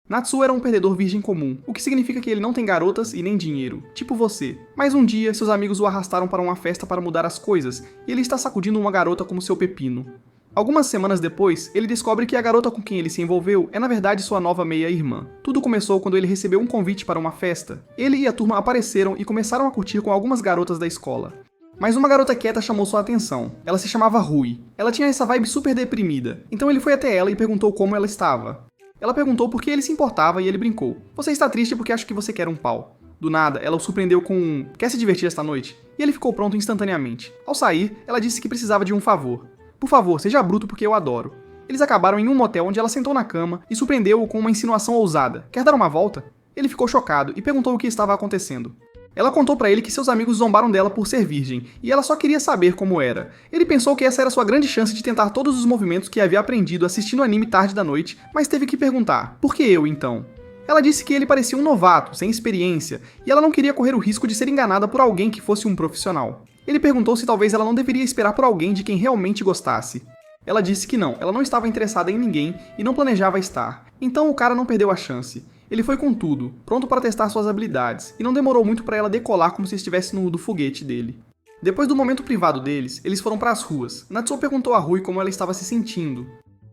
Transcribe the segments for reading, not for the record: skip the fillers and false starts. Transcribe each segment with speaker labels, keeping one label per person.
Speaker 1: Natsuo era um perdedor virgem comum, o que significa que ele não tem garotas e nem dinheiro, tipo você. Mas um dia, seus amigos o arrastaram para uma festa para mudar as coisas, e ele está sacudindo uma garota como seu pepino. Algumas semanas depois, ele descobre que a garota com quem ele se envolveu é na verdade sua nova meia-irmã. Tudo começou quando ele recebeu um convite para uma festa. Ele e a turma apareceram e começaram a curtir com algumas garotas da escola. Mas uma garota quieta chamou sua atenção. Ela se chamava Rui. Ela tinha essa vibe super deprimida, então ele foi até ela e perguntou como ela estava. Ela perguntou por que ele se importava e ele brincou. Você está triste porque acho que você quer um pau. Do nada, ela o surpreendeu com um quer se divertir esta noite? E ele ficou pronto instantaneamente. Ao sair, ela disse que precisava de um favor. Por favor, seja bruto porque eu adoro. Eles acabaram em um motel onde ela sentou na cama e surpreendeu-o com uma insinuação ousada. Quer dar uma volta? Ele ficou chocado e perguntou o que estava acontecendo. Ela contou pra ele que seus amigos zombaram dela por ser virgem, e ela só queria saber como era. Ele pensou que essa era sua grande chance de tentar todos os movimentos que havia aprendido assistindo anime tarde da noite, mas teve que perguntar, por que eu então? Ela disse que ele parecia um novato, sem experiência, e ela não queria correr o risco de ser enganada por alguém que fosse um profissional. Ele perguntou se talvez ela não deveria esperar por alguém de quem realmente gostasse. Ela disse que não, ela não estava interessada em ninguém e não planejava estar. Então o cara não perdeu a chance. Ele foi com tudo, pronto para testar suas habilidades, e não demorou muito para ela decolar como se estivesse no do foguete dele. Depois do momento privado deles, eles foram para as ruas. Natsuo perguntou a Rui como ela estava se sentindo.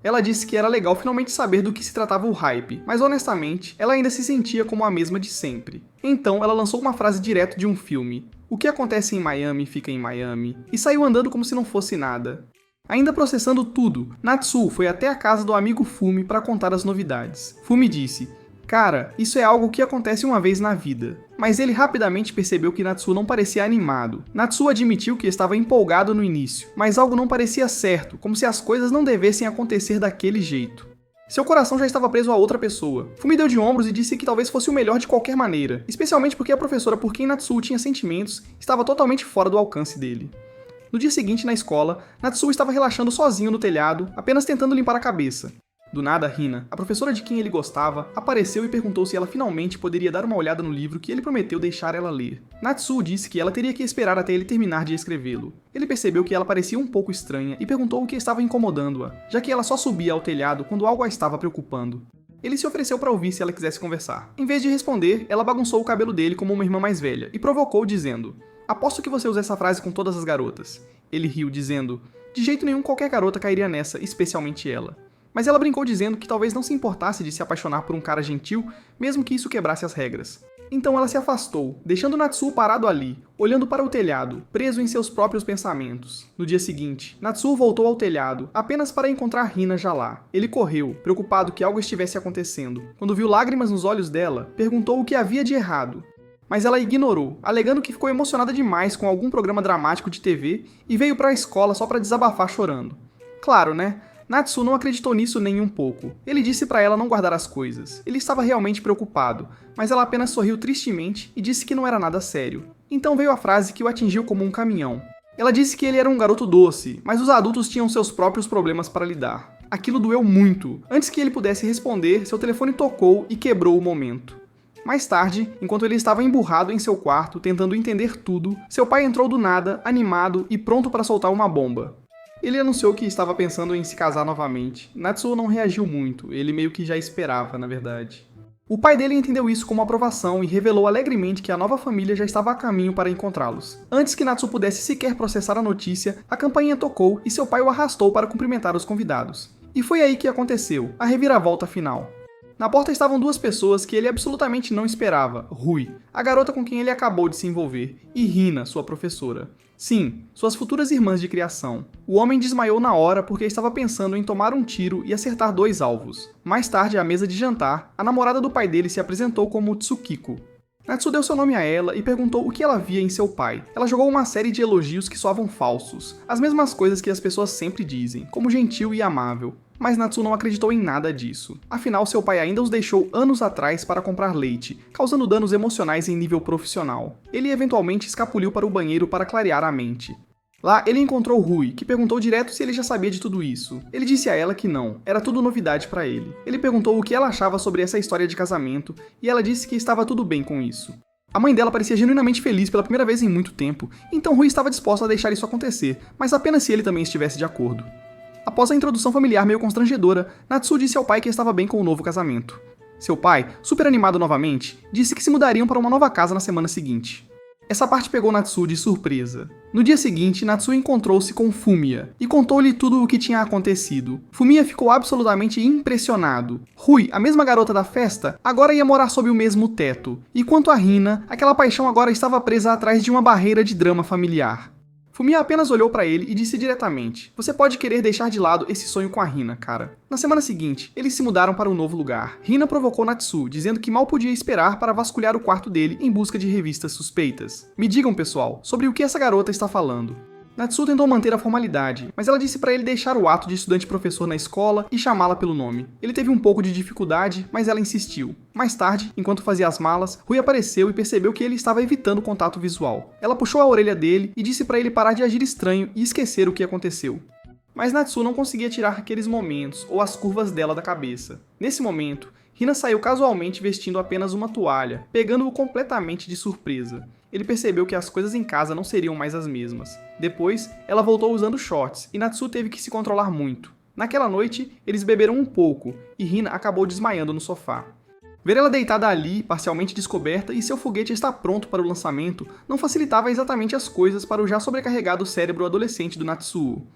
Speaker 1: Ela disse que era legal finalmente saber do que se tratava o hype, mas honestamente, ela ainda se sentia como a mesma de sempre. Então ela lançou uma frase direto de um filme. O que acontece em Miami fica em Miami, e saiu andando como se não fosse nada. Ainda processando tudo, Natsuo foi até a casa do amigo Fumi para contar as novidades. Fumi disse: cara, isso é algo que acontece uma vez na vida. Mas ele rapidamente percebeu que Natsuo não parecia animado. Natsuo admitiu que estava empolgado no início, mas algo não parecia certo, como se as coisas não devessem acontecer daquele jeito. Seu coração já estava preso a outra pessoa. Fumi deu de ombros e disse que talvez fosse o melhor de qualquer maneira, especialmente porque a professora por quem Natsuo tinha sentimentos estava totalmente fora do alcance dele. No dia seguinte, na escola, Natsuo estava relaxando sozinho no telhado, apenas tentando limpar a cabeça. Do nada, Hina, a professora de quem ele gostava, apareceu e perguntou se ela finalmente poderia dar uma olhada no livro que ele prometeu deixar ela ler. Natsuo disse que ela teria que esperar até ele terminar de escrevê-lo. Ele percebeu que ela parecia um pouco estranha e perguntou o que estava incomodando-a, já que ela só subia ao telhado quando algo a estava preocupando. Ele se ofereceu para ouvir se ela quisesse conversar. Em vez de responder, ela bagunçou o cabelo dele como uma irmã mais velha e provocou dizendo: aposto que você usa essa frase com todas as garotas. Ele riu dizendo: de jeito nenhum qualquer garota cairia nessa, especialmente ela. Mas ela brincou dizendo que talvez não se importasse de se apaixonar por um cara gentil, mesmo que isso quebrasse as regras. Então ela se afastou, deixando Natsuo parado ali, olhando para o telhado, preso em seus próprios pensamentos. No dia seguinte, Natsuo voltou ao telhado, apenas para encontrar Hina já lá. Ele correu, preocupado que algo estivesse acontecendo. Quando viu lágrimas nos olhos dela, perguntou o que havia de errado. Mas ela ignorou, alegando que ficou emocionada demais com algum programa dramático de TV e veio para a escola só para desabafar chorando. Claro, né? Natsuo não acreditou nisso nem um pouco. Ele disse para ela não guardar as coisas. Ele estava realmente preocupado, mas ela apenas sorriu tristemente e disse que não era nada sério. Então veio a frase que o atingiu como um caminhão. Ela disse que ele era um garoto doce, mas os adultos tinham seus próprios problemas para lidar. Aquilo doeu muito. Antes que ele pudesse responder, seu telefone tocou e quebrou o momento. Mais tarde, enquanto ele estava emburrado em seu quarto, tentando entender tudo, seu pai entrou do nada, animado e pronto para soltar uma bomba. Ele anunciou que estava pensando em se casar novamente. Natsuo não reagiu muito, ele meio que já esperava, na verdade. O pai dele entendeu isso como aprovação e revelou alegremente que a nova família já estava a caminho para encontrá-los. Antes que Natsuo pudesse sequer processar a notícia, a campainha tocou e seu pai o arrastou para cumprimentar os convidados. E foi aí que aconteceu, a reviravolta final. Na porta estavam duas pessoas que ele absolutamente não esperava, Rui, a garota com quem ele acabou de se envolver, e Hina, sua professora. Sim, suas futuras irmãs de criação. O homem desmaiou na hora porque estava pensando em tomar um tiro e acertar 2 alvos. Mais tarde, à mesa de jantar, a namorada do pai dele se apresentou como Tsukiko. Natsuo deu seu nome a ela e perguntou o que ela via em seu pai. Ela jogou uma série de elogios que soavam falsos, as mesmas coisas que as pessoas sempre dizem, como gentil e amável. Mas Natsuo não acreditou em nada disso. Afinal, seu pai ainda os deixou anos atrás para comprar leite, causando danos emocionais em nível profissional. Ele eventualmente escapuliu para o banheiro para clarear a mente. Lá, ele encontrou Rui, que perguntou direto se ele já sabia de tudo isso. Ele disse a ela que não, era tudo novidade para ele. Ele perguntou o que ela achava sobre essa história de casamento, e ela disse que estava tudo bem com isso. A mãe dela parecia genuinamente feliz pela primeira vez em muito tempo, então Rui estava disposto a deixar isso acontecer, mas apenas se ele também estivesse de acordo. Após a introdução familiar meio constrangedora, Natsuo disse ao pai que estava bem com o novo casamento. Seu pai, super animado novamente, disse que se mudariam para uma nova casa na semana seguinte. Essa parte pegou Natsu de surpresa. No dia seguinte, Natsu encontrou-se com Fumiya e contou-lhe tudo o que tinha acontecido. Fumiya ficou absolutamente impressionado. Rui, a mesma garota da festa, agora ia morar sob o mesmo teto. E quanto a Hina, aquela paixão agora estava presa atrás de uma barreira de drama familiar. Fumiya apenas olhou para ele e disse diretamente: "Você pode querer deixar de lado esse sonho com a Hina, cara." Na semana seguinte, eles se mudaram para um novo lugar. Hina provocou Natsu, dizendo que mal podia esperar para vasculhar o quarto dele em busca de revistas suspeitas. Me digam, pessoal, sobre o que essa garota está falando. Natsu tentou manter a formalidade, mas ela disse para ele deixar o ato de estudante-professor na escola e chamá-la pelo nome. Ele teve um pouco de dificuldade, mas ela insistiu. Mais tarde, enquanto fazia as malas, Rui apareceu e percebeu que ele estava evitando contato visual. Ela puxou a orelha dele e disse para ele parar de agir estranho e esquecer o que aconteceu. Mas Natsu não conseguia tirar aqueles momentos ou as curvas dela da cabeça. Nesse momento, Hina saiu casualmente vestindo apenas uma toalha, pegando-o completamente de surpresa. Ele percebeu que as coisas em casa não seriam mais as mesmas. Depois, ela voltou usando shorts, e Natsu teve que se controlar muito. Naquela noite, eles beberam um pouco, e Hina acabou desmaiando no sofá. Ver ela deitada ali, parcialmente descoberta, e seu foguete estar pronto para o lançamento, não facilitava exatamente as coisas para o já sobrecarregado cérebro adolescente do Natsuo.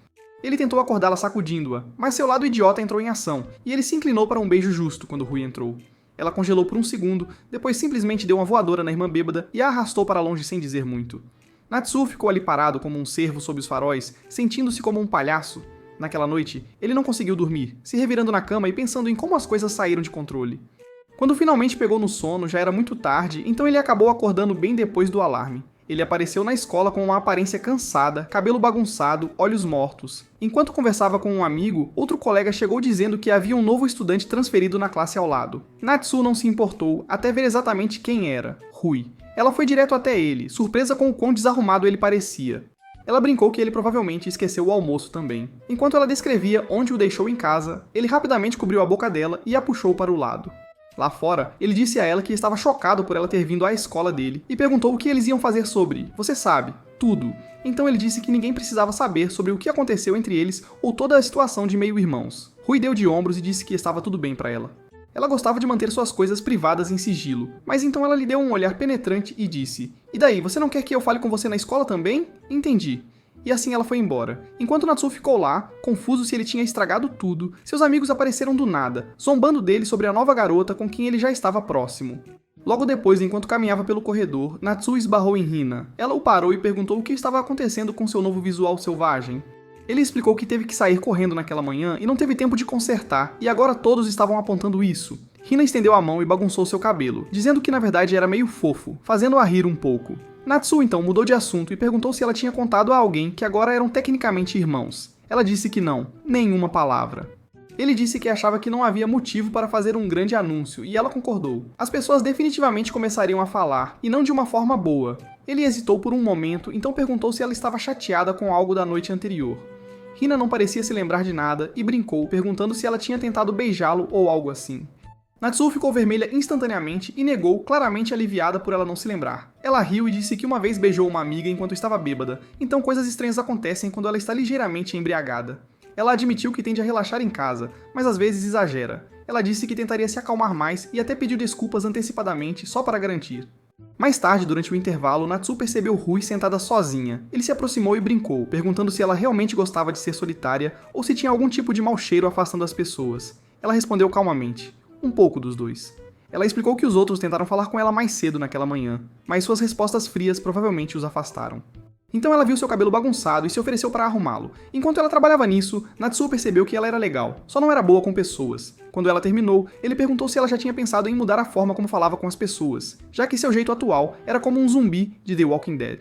Speaker 1: Ele tentou acordá-la sacudindo-a, mas seu lado idiota entrou em ação, e ele se inclinou para um beijo justo quando Rui entrou. Ela congelou por um segundo, depois simplesmente deu uma voadora na irmã bêbada e a arrastou para longe sem dizer muito. Natsu ficou ali parado como um cervo sob os faróis, sentindo-se como um palhaço. Naquela noite, ele não conseguiu dormir, se revirando na cama e pensando em como as coisas saíram de controle. Quando finalmente pegou no sono, já era muito tarde, então ele acabou acordando bem depois do alarme. Ele apareceu na escola com uma aparência cansada, cabelo bagunçado, olhos mortos. Enquanto conversava com um amigo, outro colega chegou dizendo que havia um novo estudante transferido na classe ao lado. Natsu não se importou, até ver exatamente quem era: Rui. Ela foi direto até ele, surpresa com o quão desarrumado ele parecia. Ela brincou que ele provavelmente esqueceu o almoço também. Enquanto ela descrevia onde o deixou em casa, ele rapidamente cobriu a boca dela e a puxou para o lado. Lá fora, ele disse a ela que estava chocado por ela ter vindo à escola dele e perguntou o que eles iam fazer sobre, você sabe, tudo. Então ele disse que ninguém precisava saber sobre o que aconteceu entre eles ou toda a situação de meio-irmãos. Rui deu de ombros e disse que estava tudo bem para ela. Ela gostava de manter suas coisas privadas em sigilo, mas então ela lhe deu um olhar penetrante e disse: "E daí, você não quer que eu fale com você na escola também? Entendi." E assim ela foi embora. Enquanto Natsu ficou lá, confuso se ele tinha estragado tudo, seus amigos apareceram do nada, zombando dele sobre a nova garota com quem ele já estava próximo. Logo depois, enquanto caminhava pelo corredor, Natsu esbarrou em Hina. Ela o parou e perguntou o que estava acontecendo com seu novo visual selvagem. Ele explicou que teve que sair correndo naquela manhã e não teve tempo de consertar, e agora todos estavam apontando isso. Hina estendeu a mão e bagunçou seu cabelo, dizendo que na verdade era meio fofo, fazendo-a rir um pouco. Natsu então mudou de assunto e perguntou se ela tinha contado a alguém que agora eram tecnicamente irmãos. Ela disse que não, nenhuma palavra. Ele disse que achava que não havia motivo para fazer um grande anúncio, e ela concordou. As pessoas definitivamente começariam a falar, e não de uma forma boa. Ele hesitou por um momento, então perguntou se ela estava chateada com algo da noite anterior. Hina não parecia se lembrar de nada e brincou, perguntando se ela tinha tentado beijá-lo ou algo assim. Natsu ficou vermelha instantaneamente e negou, claramente aliviada por ela não se lembrar. Ela riu e disse que uma vez beijou uma amiga enquanto estava bêbada, então coisas estranhas acontecem quando ela está ligeiramente embriagada. Ela admitiu que tende a relaxar em casa, mas às vezes exagera. Ela disse que tentaria se acalmar mais e até pediu desculpas antecipadamente, só para garantir. Mais tarde, durante o intervalo, Natsu percebeu Rui sentada sozinha. Ele se aproximou e brincou, perguntando se ela realmente gostava de ser solitária ou se tinha algum tipo de mau cheiro afastando as pessoas. Ela respondeu calmamente: um pouco dos dois. Ela explicou que os outros tentaram falar com ela mais cedo naquela manhã, mas suas respostas frias provavelmente os afastaram. Então ela viu seu cabelo bagunçado e se ofereceu para arrumá-lo. Enquanto ela trabalhava nisso, Natsu percebeu que ela era legal, só não era boa com pessoas. Quando ela terminou, ele perguntou se ela já tinha pensado em mudar a forma como falava com as pessoas, já que seu jeito atual era como um zumbi de The Walking Dead.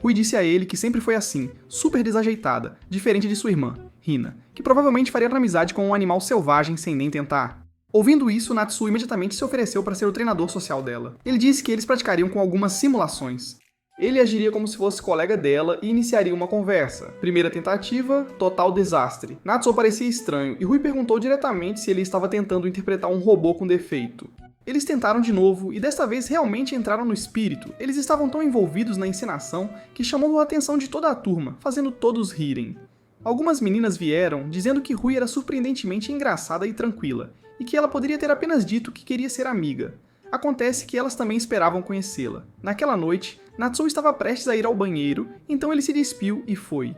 Speaker 1: Rui disse a ele que sempre foi assim, super desajeitada, diferente de sua irmã, Hina, que provavelmente faria amizade com um animal selvagem sem nem tentar. Ouvindo isso, Natsu imediatamente se ofereceu para ser o treinador social dela. Ele disse que eles praticariam com algumas simulações. Ele agiria como se fosse colega dela e iniciaria uma conversa. Primeira tentativa, total desastre. Natsu parecia estranho e Rui perguntou diretamente se ele estava tentando interpretar um robô com defeito. Eles tentaram de novo e desta vez realmente entraram no espírito. Eles estavam tão envolvidos na encenação que chamou a atenção de toda a turma, fazendo todos rirem. Algumas meninas vieram dizendo que Rui era surpreendentemente engraçada e tranquila, e que ela poderia ter apenas dito que queria ser amiga. Acontece que elas também esperavam conhecê-la. Naquela noite, Natsuo estava prestes a ir ao banheiro, então ele se despiu e foi.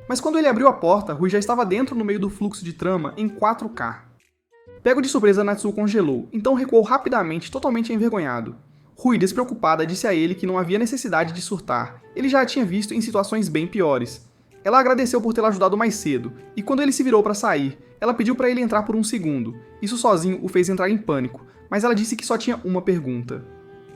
Speaker 1: Mas quando ele abriu a porta, Rui já estava dentro no meio do fluxo de trama em 4K. Pego de surpresa, Natsuo congelou, então recuou rapidamente, totalmente envergonhado. Rui, despreocupada, disse a ele que não havia necessidade de surtar, ele já a tinha visto em situações bem piores. Ela agradeceu por tê-la ajudado mais cedo, e quando ele se virou para sair, ela pediu para ele entrar por um segundo. Isso sozinho o fez entrar em pânico, mas ela disse que só tinha uma pergunta.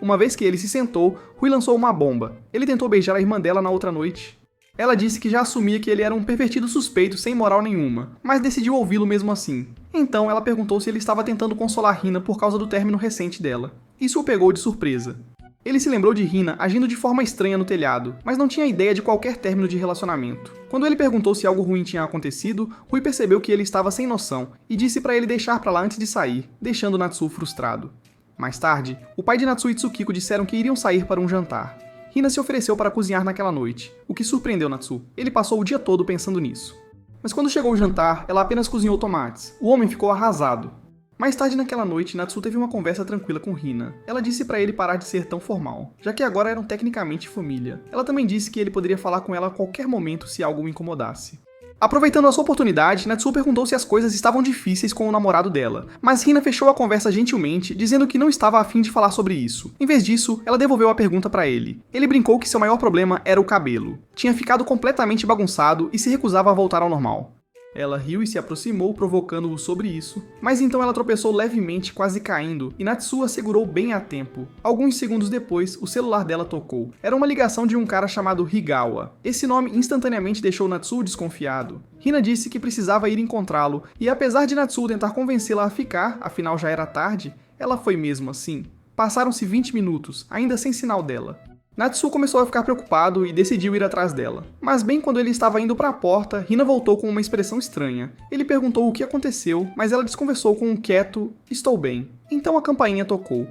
Speaker 1: Uma vez que ele se sentou, Rui lançou uma bomba. Ele tentou beijar a irmã dela na outra noite. Ela disse que já assumia que ele era um pervertido suspeito sem moral nenhuma, mas decidiu ouvi-lo mesmo assim. Então ela perguntou se ele estava tentando consolar Hina por causa do término recente dela. Isso o pegou de surpresa. Ele se lembrou de Hina agindo de forma estranha no telhado, mas não tinha ideia de qualquer término de relacionamento. Quando ele perguntou se algo ruim tinha acontecido, Rui percebeu que ele estava sem noção e disse para ele deixar pra lá antes de sair, deixando Natsuo frustrado. Mais tarde, o pai de Natsuo e Tsukiko disseram que iriam sair para um jantar. Hina se ofereceu para cozinhar naquela noite, o que surpreendeu Natsuo. Ele passou o dia todo pensando nisso. Mas quando chegou o jantar, ela apenas cozinhou tomates. O homem ficou arrasado. Mais tarde naquela noite, Natsuo teve uma conversa tranquila com Hina. Ela disse para ele parar de ser tão formal, já que agora eram tecnicamente família. Ela também disse que ele poderia falar com ela a qualquer momento se algo o incomodasse. Aproveitando a sua oportunidade, Natsuo perguntou se as coisas estavam difíceis com o namorado dela, mas Hina fechou a conversa gentilmente, dizendo que não estava a fim de falar sobre isso. Em vez disso, ela devolveu a pergunta para ele. Ele brincou que seu maior problema era o cabelo. Tinha ficado completamente bagunçado e se recusava a voltar ao normal. Ela riu e se aproximou, provocando-o sobre isso, mas então ela tropeçou levemente, quase caindo, e Natsuo a segurou bem a tempo. Alguns segundos depois, o celular dela tocou. Era uma ligação de um cara chamado Higawa. Esse nome instantaneamente deixou Natsuo desconfiado. Hina disse que precisava ir encontrá-lo, e apesar de Natsuo tentar convencê-la a ficar, afinal já era tarde, ela foi mesmo assim. Passaram-se 20 minutos, ainda sem sinal dela. Natsuo começou a ficar preocupado e decidiu ir atrás dela. Mas bem quando ele estava indo para a porta, Hina voltou com uma expressão estranha. Ele perguntou o que aconteceu, mas ela desconversou com um quieto "estou bem". Então a campainha tocou.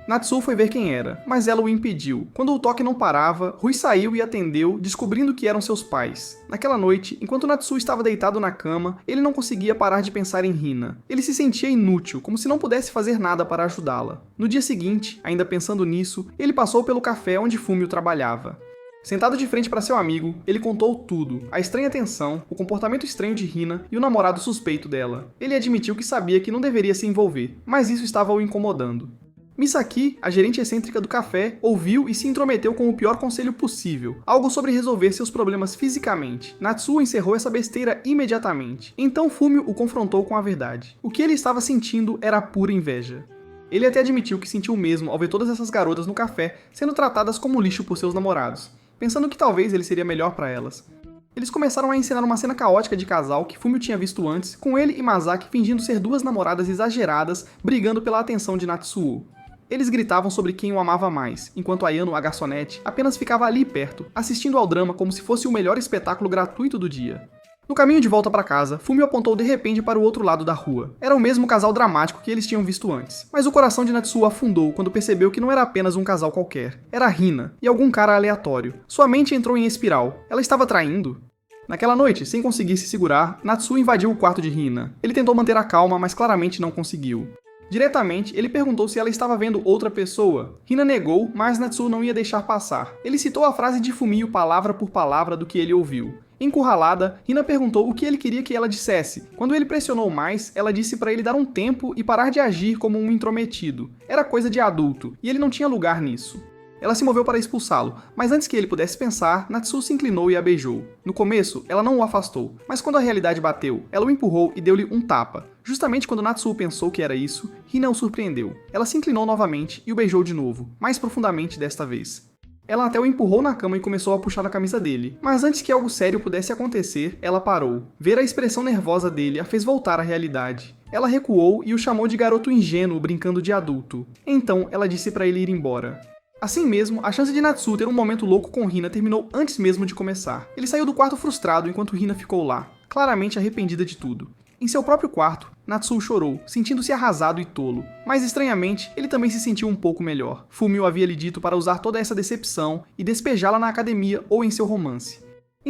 Speaker 1: Natsuo foi ver quem era, mas ela o impediu. Quando o toque não parava, Rui saiu e atendeu, descobrindo que eram seus pais. Naquela noite, enquanto Natsuo estava deitado na cama, ele não conseguia parar de pensar em Hina. Ele se sentia inútil, como se não pudesse fazer nada para ajudá-la. No dia seguinte, ainda pensando nisso, ele passou pelo café onde Fumio trabalhava. Sentado de frente para seu amigo, ele contou tudo, a estranha tensão, o comportamento estranho de Hina e o namorado suspeito dela. Ele admitiu que sabia que não deveria se envolver, mas isso estava o incomodando. Misaki, a gerente excêntrica do café, ouviu e se intrometeu com o pior conselho possível, algo sobre resolver seus problemas fisicamente. Natsuo encerrou essa besteira imediatamente. Então Fumio o confrontou com a verdade. O que ele estava sentindo era pura inveja. Ele até admitiu que sentiu o mesmo ao ver todas essas garotas no café sendo tratadas como lixo por seus namorados, pensando que talvez ele seria melhor para elas. Eles começaram a encenar uma cena caótica de casal que Fumio tinha visto antes, com ele e Masaki fingindo ser duas namoradas exageradas, brigando pela atenção de Natsuo. Eles gritavam sobre quem o amava mais, enquanto Ayano, a garçonete, apenas ficava ali perto, assistindo ao drama como se fosse o melhor espetáculo gratuito do dia. No caminho de volta para casa, Fumio apontou de repente para o outro lado da rua. Era o mesmo casal dramático que eles tinham visto antes, mas o coração de Natsuo afundou quando percebeu que não era apenas um casal qualquer. Era Hina, e algum cara aleatório. Sua mente entrou em espiral. Ela estava traindo? Naquela noite, sem conseguir se segurar, Natsuo invadiu o quarto de Hina. Ele tentou manter a calma, mas claramente não conseguiu. Diretamente, ele perguntou se ela estava vendo outra pessoa. Hina negou, mas Natsuo não ia deixar passar. Ele citou a frase de Fumio palavra por palavra do que ele ouviu. Encurralada, Hina perguntou o que ele queria que ela dissesse. Quando ele pressionou mais, ela disse para ele dar um tempo e parar de agir como um intrometido. Era coisa de adulto, e ele não tinha lugar nisso. Ela se moveu para expulsá-lo, mas antes que ele pudesse pensar, Natsuo se inclinou e a beijou. No começo, ela não o afastou, mas quando a realidade bateu, ela o empurrou e deu-lhe um tapa. Justamente quando Natsuo pensou que era isso, Hina o surpreendeu. Ela se inclinou novamente e o beijou de novo, mais profundamente desta vez. Ela até o empurrou na cama e começou a puxar a camisa dele, mas antes que algo sério pudesse acontecer, ela parou. Ver a expressão nervosa dele a fez voltar à realidade. Ela recuou e o chamou de garoto ingênuo brincando de adulto. Então, ela disse para ele ir embora. Assim mesmo, a chance de Natsuo ter um momento louco com Hina terminou antes mesmo de começar. Ele saiu do quarto frustrado enquanto Hina ficou lá, claramente arrependida de tudo. Em seu próprio quarto, Natsuo chorou, sentindo-se arrasado e tolo. Mas estranhamente, ele também se sentiu um pouco melhor. Fumio havia lhe dito para usar toda essa decepção e despejá-la na academia ou em seu romance.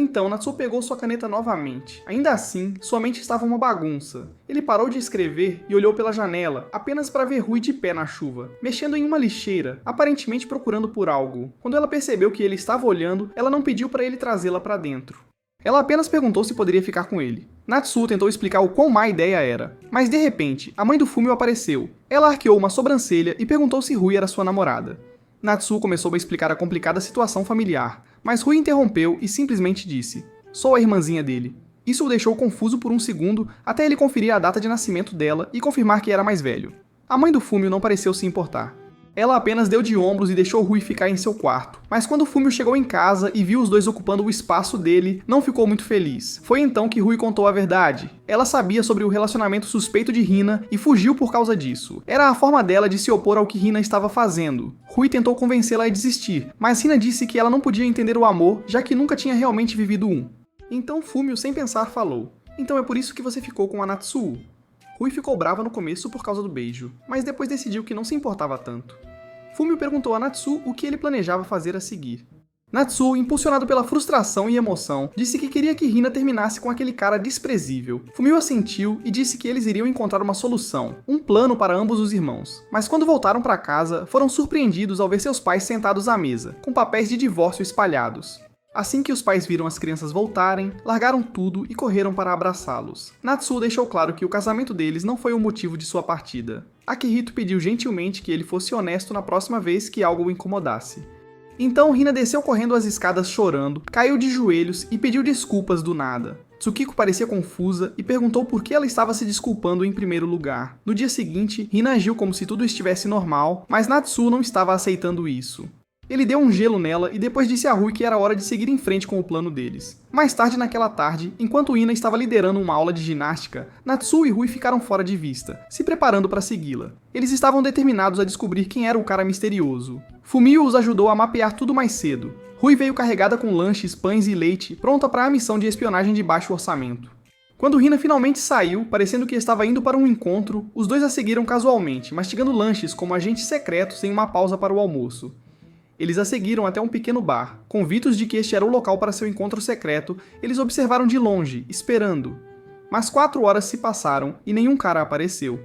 Speaker 1: Então, Natsuo pegou sua caneta novamente. Ainda assim, sua mente estava uma bagunça. Ele parou de escrever e olhou pela janela, apenas para ver Rui de pé na chuva, mexendo em uma lixeira, aparentemente procurando por algo. Quando ela percebeu que ele estava olhando, ela não pediu para ele trazê-la para dentro. Ela apenas perguntou se poderia ficar com ele. Natsuo tentou explicar o quão má ideia era, mas de repente, a mãe do Fumio apareceu. Ela arqueou uma sobrancelha e perguntou se Rui era sua namorada. Natsuo começou a explicar a complicada situação familiar, mas Rui interrompeu e simplesmente disse: "Sou a irmãzinha dele." Isso o deixou confuso por um segundo até ele conferir a data de nascimento dela e confirmar que era mais velho. A mãe do Fumio não pareceu se importar. Ela apenas deu de ombros e deixou Rui ficar em seu quarto. Mas quando Fumio chegou em casa e viu os dois ocupando o espaço dele, não ficou muito feliz. Foi então que Rui contou a verdade. Ela sabia sobre o relacionamento suspeito de Hina e fugiu por causa disso. Era a forma dela de se opor ao que Hina estava fazendo. Rui tentou convencê-la a desistir, mas Hina disse que ela não podia entender o amor, já que nunca tinha realmente vivido um. Então Fumio, sem pensar, falou: "Então é por isso que você ficou com a Natsuo?" Rui ficou brava no começo por causa do beijo, mas depois decidiu que não se importava tanto. Fumio perguntou a Natsuo o que ele planejava fazer a seguir. Natsuo, impulsionado pela frustração e emoção, disse que queria que Hina terminasse com aquele cara desprezível. Fumio assentiu e disse que eles iriam encontrar uma solução, um plano para ambos os irmãos. Mas quando voltaram para casa, foram surpreendidos ao ver seus pais sentados à mesa, com papéis de divórcio espalhados. Assim que os pais viram as crianças voltarem, largaram tudo e correram para abraçá-los. Natsuo deixou claro que o casamento deles não foi o motivo de sua partida. Akihito pediu gentilmente que ele fosse honesto na próxima vez que algo o incomodasse. Então Hina desceu correndo as escadas chorando, caiu de joelhos e pediu desculpas do nada. Tsukiko parecia confusa e perguntou por que ela estava se desculpando em primeiro lugar. No dia seguinte, Hina agiu como se tudo estivesse normal, mas Natsuo não estava aceitando isso. Ele deu um gelo nela e depois disse a Rui que era hora de seguir em frente com o plano deles. Mais tarde naquela tarde, enquanto Hina estava liderando uma aula de ginástica, Natsuo e Rui ficaram fora de vista, se preparando para segui-la. Eles estavam determinados a descobrir quem era o cara misterioso. Fumio os ajudou a mapear tudo mais cedo. Rui veio carregada com lanches, pães e leite, pronta para a missão de espionagem de baixo orçamento. Quando Hina finalmente saiu, parecendo que estava indo para um encontro, os dois a seguiram casualmente, mastigando lanches como agentes secretos em uma pausa para o almoço. Eles a seguiram até um pequeno bar. Convictos de que este era o local para seu encontro secreto, eles observaram de longe, esperando. Mas 4 horas se passaram e nenhum cara apareceu.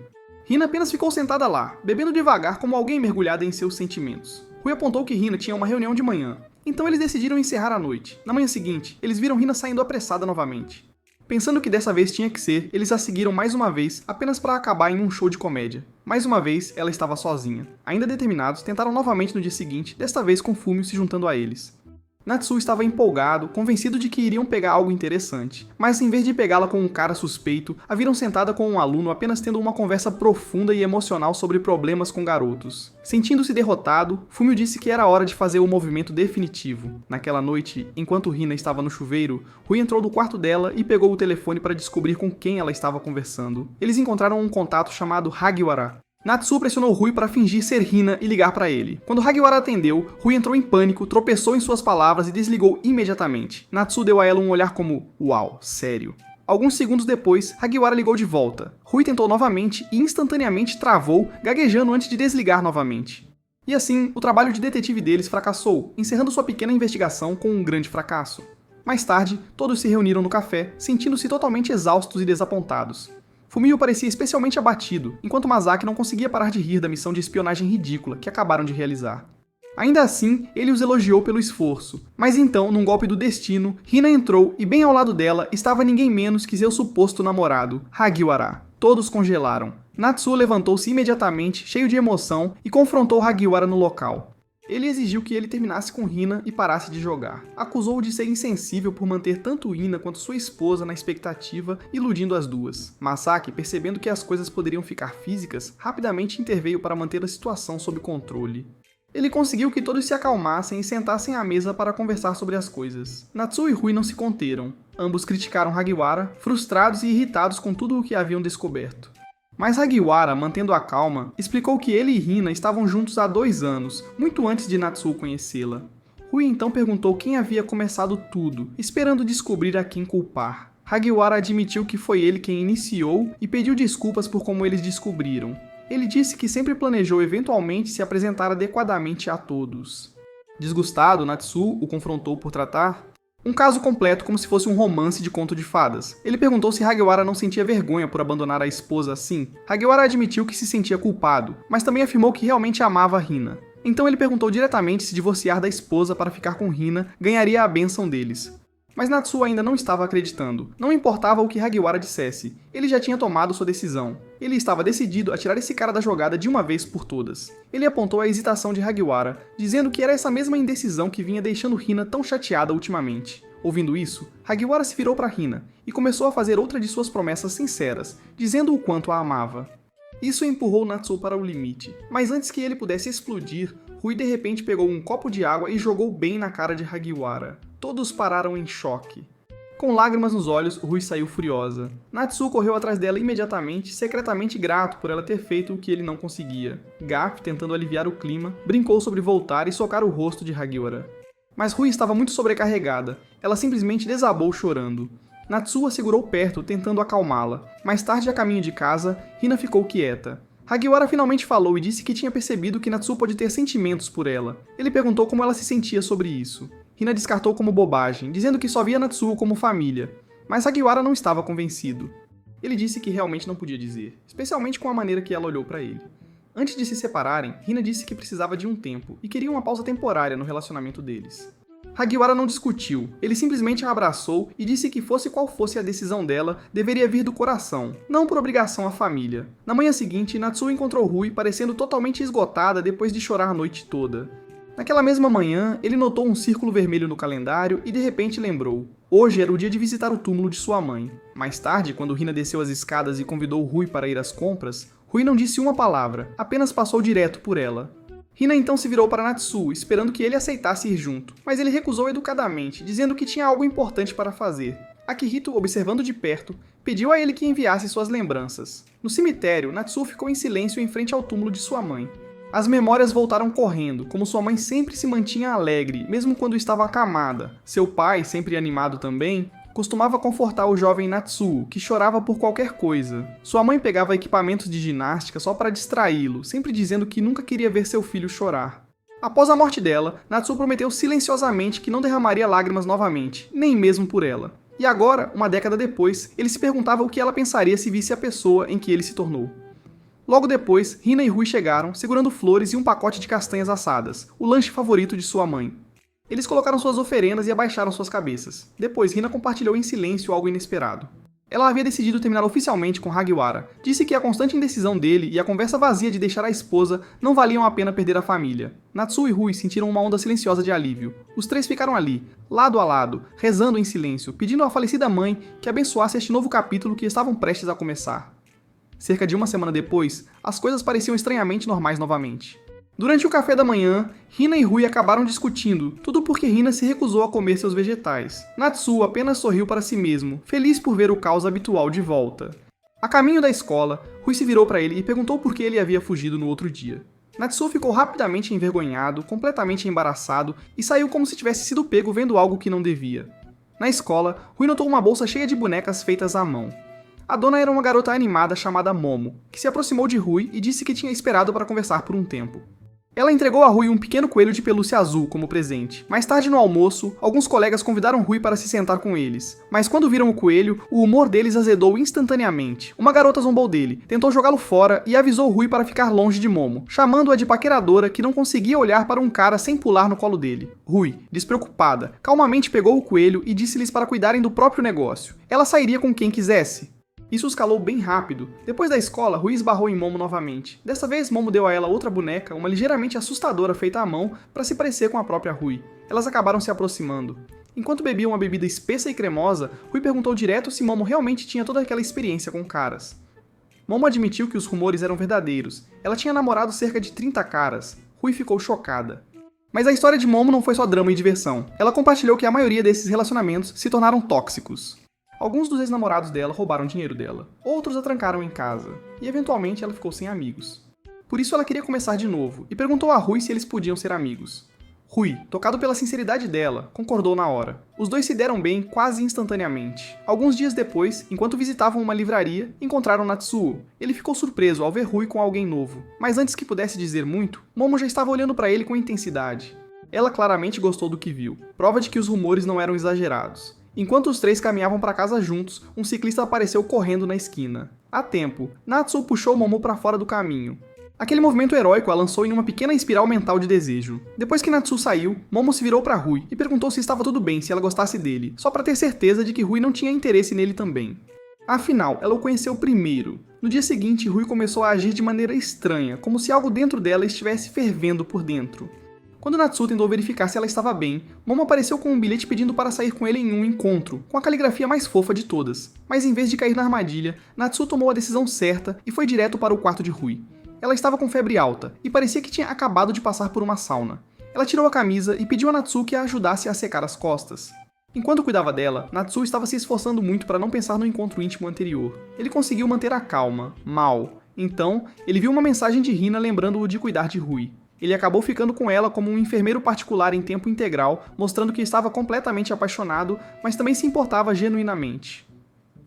Speaker 1: Hina apenas ficou sentada lá, bebendo devagar como alguém mergulhada em seus sentimentos. Rui apontou que Hina tinha uma reunião de manhã, então eles decidiram encerrar a noite. Na manhã seguinte, eles viram Hina saindo apressada novamente. Pensando que dessa vez tinha que ser, eles a seguiram mais uma vez, apenas para acabar em um show de comédia. Mais uma vez, ela estava sozinha. Ainda determinados, tentaram novamente no dia seguinte, desta vez com Fumio se juntando a eles. Natsuo estava empolgado, convencido de que iriam pegar algo interessante, mas em vez de pegá-la com um cara suspeito, a viram sentada com um aluno apenas tendo uma conversa profunda e emocional sobre problemas com garotos. Sentindo-se derrotado, Fumio disse que era hora de fazer o movimento definitivo. Naquela noite, enquanto Hina estava no chuveiro, Rui entrou no quarto dela e pegou o telefone para descobrir com quem ela estava conversando. Eles encontraram um contato chamado Hagiwara. Natsuo pressionou Rui para fingir ser Hina e ligar para ele. Quando Hagiwara atendeu, Rui entrou em pânico, tropeçou em suas palavras e desligou imediatamente. Natsuo deu a ela um olhar como, uau, sério. Alguns segundos depois, Hagiwara ligou de volta. Rui tentou novamente e instantaneamente travou, gaguejando antes de desligar novamente. E assim, o trabalho de detetive deles fracassou, encerrando sua pequena investigação com um grande fracasso. Mais tarde, todos se reuniram no café, sentindo-se totalmente exaustos e desapontados. Fumio parecia especialmente abatido, enquanto Masaki não conseguia parar de rir da missão de espionagem ridícula que acabaram de realizar. Ainda assim, ele os elogiou pelo esforço, mas então, num golpe do destino, Hina entrou e bem ao lado dela estava ninguém menos que seu suposto namorado, Hagiwara. Todos congelaram. Natsuo levantou-se imediatamente, cheio de emoção, e confrontou Hagiwara no local. Ele exigiu que ele terminasse com Hina e parasse de jogar. Acusou-o de ser insensível por manter tanto Hina quanto sua esposa na expectativa, iludindo as duas. Masaki, percebendo que as coisas poderiam ficar físicas, rapidamente interveio para manter a situação sob controle. Ele conseguiu que todos se acalmassem e sentassem à mesa para conversar sobre as coisas. Natsuo e Rui não se conteram. Ambos criticaram Hagiwara, frustrados e irritados com tudo o que haviam descoberto. Mas Hagiwara, mantendo a calma, explicou que ele e Hina estavam juntos há 2 anos, muito antes de Natsuo conhecê-la. Rui então perguntou quem havia começado tudo, esperando descobrir a quem culpar. Hagiwara admitiu que foi ele quem iniciou e pediu desculpas por como eles descobriram. Ele disse que sempre planejou eventualmente se apresentar adequadamente a todos. Desgostado, Natsuo o confrontou por tratar Um caso completo como se fosse um romance de conto de fadas. Ele perguntou se Hagiwara não sentia vergonha por abandonar a esposa assim. Hagiwara admitiu que se sentia culpado, mas também afirmou que realmente amava Hina. Então ele perguntou diretamente se divorciar da esposa para ficar com Hina ganharia a bênção deles. Mas Natsuo ainda não estava acreditando. Não importava o que Hagiwara dissesse, ele já tinha tomado sua decisão. Ele estava decidido a tirar esse cara da jogada de uma vez por todas. Ele apontou a hesitação de Hagiwara, dizendo que era essa mesma indecisão que vinha deixando Hina tão chateada ultimamente. Ouvindo isso, Hagiwara se virou para Hina e começou a fazer outra de suas promessas sinceras, dizendo o quanto a amava. Isso empurrou Natsuo para o limite, mas antes que ele pudesse explodir, Rui de repente pegou um copo de água e jogou bem na cara de Hagiwara. Todos pararam em choque. Com lágrimas nos olhos, Rui saiu furiosa. Natsuo correu atrás dela imediatamente, secretamente grato por ela ter feito o que ele não conseguia. Garp, tentando aliviar o clima, brincou sobre voltar e socar o rosto de Hagiwara. Mas Rui estava muito sobrecarregada. Ela simplesmente desabou chorando. Natsuo a segurou perto, tentando acalmá-la. Mais tarde, a caminho de casa, Hina ficou quieta. Hagiwara finalmente falou e disse que tinha percebido que Natsuo pode ter sentimentos por ela. Ele perguntou como ela se sentia sobre isso. Hina descartou como bobagem, dizendo que só via Natsuo como família. Mas Hagiwara não estava convencido. Ele disse que realmente não podia dizer, especialmente com a maneira que ela olhou para ele. Antes de se separarem, Hina disse que precisava de um tempo e queria uma pausa temporária no relacionamento deles. Hagiwara não discutiu, ele simplesmente a abraçou e disse que fosse qual fosse a decisão dela, deveria vir do coração, não por obrigação à família. Na manhã seguinte, Natsuo encontrou Rui parecendo totalmente esgotada depois de chorar a noite toda. Naquela mesma manhã, ele notou um círculo vermelho no calendário e de repente lembrou. Hoje era o dia de visitar o túmulo de sua mãe. Mais tarde, quando Hina desceu as escadas e convidou Rui para ir às compras, Rui não disse uma palavra, apenas passou direto por ela. Hina então se virou para Natsuo, esperando que ele aceitasse ir junto, mas ele recusou educadamente, dizendo que tinha algo importante para fazer. Akihito, observando de perto, pediu a ele que enviasse suas lembranças. No cemitério, Natsuo ficou em silêncio em frente ao túmulo de sua mãe. As memórias voltaram correndo, como sua mãe sempre se mantinha alegre, mesmo quando estava acamada. Seu pai, sempre animado também, costumava confortar o jovem Natsuo, que chorava por qualquer coisa. Sua mãe pegava equipamentos de ginástica só para distraí-lo, sempre dizendo que nunca queria ver seu filho chorar. Após a morte dela, Natsuo prometeu silenciosamente que não derramaria lágrimas novamente, nem mesmo por ela. E agora, uma década depois, ele se perguntava o que ela pensaria se visse a pessoa em que ele se tornou. Logo depois, Hina e Rui chegaram, segurando flores e um pacote de castanhas assadas, o lanche favorito de sua mãe. Eles colocaram suas oferendas e abaixaram suas cabeças. Depois, Hina compartilhou em silêncio algo inesperado. Ela havia decidido terminar oficialmente com Hagiwara. Disse que a constante indecisão dele e a conversa vazia de deixar a esposa não valiam a pena perder a família. Natsuo e Rui sentiram uma onda silenciosa de alívio. Os três ficaram ali, lado a lado, rezando em silêncio, pedindo à falecida mãe que abençoasse este novo capítulo que estavam prestes a começar. Cerca de uma semana depois, as coisas pareciam estranhamente normais novamente. Durante o café da manhã, Hina e Rui acabaram discutindo, tudo porque Hina se recusou a comer seus vegetais. Natsuo apenas sorriu para si mesmo, feliz por ver o caos habitual de volta. A caminho da escola, Rui se virou para ele e perguntou por que ele havia fugido no outro dia. Natsuo ficou rapidamente envergonhado, completamente embaraçado e saiu como se tivesse sido pego vendo algo que não devia. Na escola, Rui notou uma bolsa cheia de bonecas feitas à mão. A dona era uma garota animada chamada Momo, que se aproximou de Rui e disse que tinha esperado para conversar por um tempo. Ela entregou a Rui um pequeno coelho de pelúcia azul como presente. Mais tarde no almoço, alguns colegas convidaram Rui para se sentar com eles. Mas quando viram o coelho, o humor deles azedou instantaneamente. Uma garota zombou dele, tentou jogá-lo fora e avisou Rui para ficar longe de Momo, chamando-a de paqueradora que não conseguia olhar para um cara sem pular no colo dele. Rui, despreocupada, calmamente pegou o coelho e disse-lhes para cuidarem do próprio negócio. Ela sairia com quem quisesse. Isso escalou bem rápido. Depois da escola, Rui esbarrou em Momo novamente. Dessa vez, Momo deu a ela outra boneca, uma ligeiramente assustadora feita à mão, para se parecer com a própria Rui. Elas acabaram se aproximando. Enquanto bebiam uma bebida espessa e cremosa, Rui perguntou direto se Momo realmente tinha toda aquela experiência com caras. Momo admitiu que os rumores eram verdadeiros. Ela tinha namorado cerca de 30 caras. Rui ficou chocada. Mas a história de Momo não foi só drama e diversão. Ela compartilhou que a maioria desses relacionamentos se tornaram tóxicos. Alguns dos ex-namorados dela roubaram dinheiro dela, outros a trancaram em casa, e eventualmente ela ficou sem amigos. Por isso ela queria começar de novo, e perguntou a Rui se eles podiam ser amigos. Rui, tocado pela sinceridade dela, concordou na hora. Os dois se deram bem quase instantaneamente. Alguns dias depois, enquanto visitavam uma livraria, encontraram Natsuo. Ele ficou surpreso ao ver Rui com alguém novo, mas antes que pudesse dizer muito, Momo já estava olhando para ele com intensidade. Ela claramente gostou do que viu, prova de que os rumores não eram exagerados. Enquanto os três caminhavam para casa juntos, um ciclista apareceu correndo na esquina. A tempo, Natsu puxou Momo para fora do caminho. Aquele movimento heróico a lançou em uma pequena espiral mental de desejo. Depois que Natsu saiu, Momo se virou para Rui e perguntou se estava tudo bem se ela gostasse dele, só para ter certeza de que Rui não tinha interesse nele também. Afinal, ela o conheceu primeiro. No dia seguinte, Rui começou a agir de maneira estranha, como se algo dentro dela estivesse fervendo por dentro. Quando Natsu tentou verificar se ela estava bem, Momo apareceu com um bilhete pedindo para sair com ele em um encontro, com a caligrafia mais fofa de todas. Mas em vez de cair na armadilha, Natsu tomou a decisão certa e foi direto para o quarto de Rui. Ela estava com febre alta e parecia que tinha acabado de passar por uma sauna. Ela tirou a camisa e pediu a Natsu que a ajudasse a secar as costas. Enquanto cuidava dela, Natsu estava se esforçando muito para não pensar no encontro íntimo anterior. Ele conseguiu manter a calma, mal. Então, ele viu uma mensagem de Hina lembrando-o de cuidar de Rui. Ele acabou ficando com ela como um enfermeiro particular em tempo integral, mostrando que estava completamente apaixonado, mas também se importava genuinamente.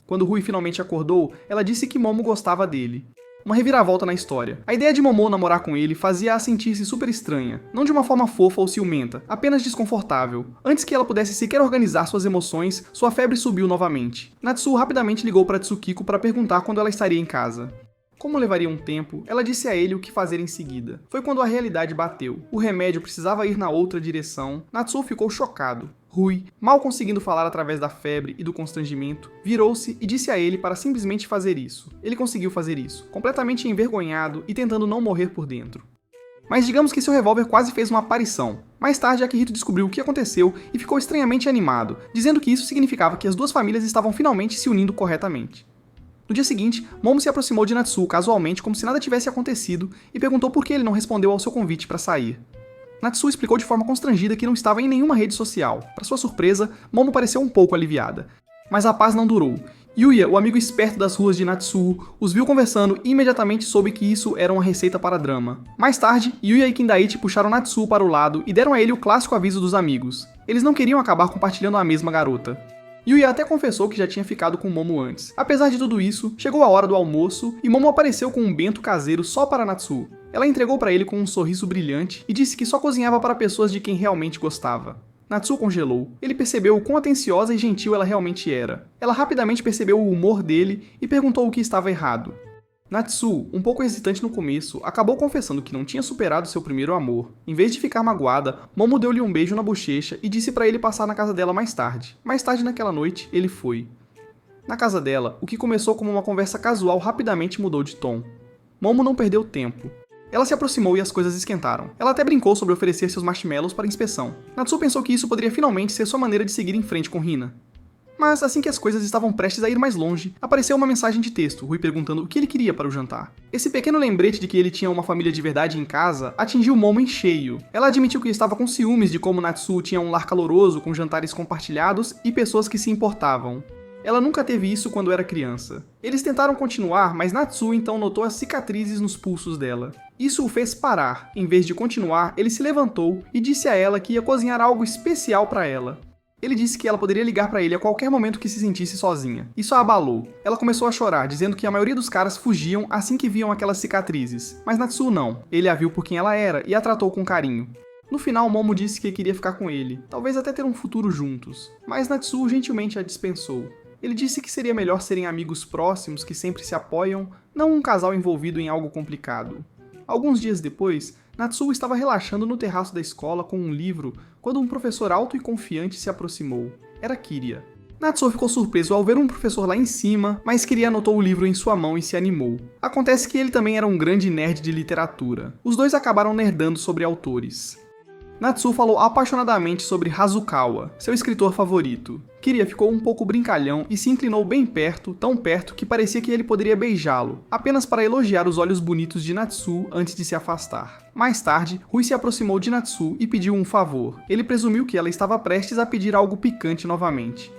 Speaker 1: Quando Rui finalmente acordou, ela disse que Momo gostava dele. Uma reviravolta na história. A ideia de Momo namorar com ele fazia-a sentir-se super estranha, não de uma forma fofa ou ciumenta, apenas desconfortável. Antes que ela pudesse sequer organizar suas emoções, sua febre subiu novamente. Natsu rapidamente ligou para Tsukiko para perguntar quando ela estaria em casa. Como levaria um tempo, ela disse a ele o que fazer em seguida. Foi quando a realidade bateu. O remédio precisava ir na outra direção. Natsu ficou chocado. Rui, mal conseguindo falar através da febre e do constrangimento, virou-se e disse a ele para simplesmente fazer isso. Ele conseguiu fazer isso, completamente envergonhado e tentando não morrer por dentro. Mas digamos que seu revólver quase fez uma aparição. Mais tarde, Akihito descobriu o que aconteceu e ficou estranhamente animado, dizendo que isso significava que as duas famílias estavam finalmente se unindo corretamente. No dia seguinte, Momo se aproximou de Natsu casualmente como se nada tivesse acontecido e perguntou por que ele não respondeu ao seu convite para sair. Natsu explicou de forma constrangida que não estava em nenhuma rede social. Para sua surpresa, Momo pareceu um pouco aliviada. Mas a paz não durou. Yuya, o amigo esperto das ruas de Natsu, os viu conversando e imediatamente soube que isso era uma receita para drama. Mais tarde, Yuya e Kindaichi puxaram Natsu para o lado e deram a ele o clássico aviso dos amigos. Eles não queriam acabar compartilhando a mesma garota. Yuya até confessou que já tinha ficado com Momo antes. Apesar de tudo isso, chegou a hora do almoço e Momo apareceu com um bento caseiro só para Natsu. Ela entregou para ele com um sorriso brilhante e disse que só cozinhava para pessoas de quem realmente gostava. Natsu congelou. Ele percebeu o quão atenciosa e gentil ela realmente era. Ela rapidamente percebeu o humor dele e perguntou o que estava errado. Natsu, um pouco hesitante no começo, acabou confessando que não tinha superado seu primeiro amor. Em vez de ficar magoada, Momo deu-lhe um beijo na bochecha e disse para ele passar na casa dela mais tarde. Mais tarde naquela noite, ele foi. Na casa dela, o que começou como uma conversa casual rapidamente mudou de tom. Momo não perdeu tempo. Ela se aproximou e as coisas esquentaram. Ela até brincou sobre oferecer seus marshmallows para inspeção. Natsu pensou que isso poderia finalmente ser sua maneira de seguir em frente com Hina. Mas assim que as coisas estavam prestes a ir mais longe, apareceu uma mensagem de texto, Rui perguntando o que ele queria para o jantar. Esse pequeno lembrete de que ele tinha uma família de verdade em casa atingiu Momo em cheio. Ela admitiu que estava com ciúmes de como Natsu tinha um lar caloroso com jantares compartilhados e pessoas que se importavam. Ela nunca teve isso quando era criança. Eles tentaram continuar, mas Natsu então notou as cicatrizes nos pulsos dela. Isso o fez parar. Em vez de continuar, ele se levantou e disse a ela que ia cozinhar algo especial para ela. Ele disse que ela poderia ligar para ele a qualquer momento que se sentisse sozinha. Isso a abalou. Ela começou a chorar, dizendo que a maioria dos caras fugiam assim que viam aquelas cicatrizes. Mas Natsu não. Ele a viu por quem ela era e a tratou com carinho. No final, Momo disse que queria ficar com ele, talvez até ter um futuro juntos. Mas Natsu gentilmente a dispensou. Ele disse que seria melhor serem amigos próximos que sempre se apoiam, não um casal envolvido em algo complicado. Alguns dias depois, Natsu estava relaxando no terraço da escola com um livro quando um professor alto e confiante se aproximou. Era Kiria. Natsu ficou surpreso ao ver um professor lá em cima, mas Kiria anotou o livro em sua mão e se animou. Acontece que ele também era um grande nerd de literatura. Os dois acabaram nerdando sobre autores. Natsu falou apaixonadamente sobre Hazukawa, seu escritor favorito. Kiria ficou um pouco brincalhão e se inclinou bem perto, tão perto que parecia que ele poderia beijá-lo, apenas para elogiar os olhos bonitos de Natsu antes de se afastar. Mais tarde, Rui se aproximou de Natsu e pediu um favor. Ele presumiu que ela estava prestes a pedir algo picante novamente.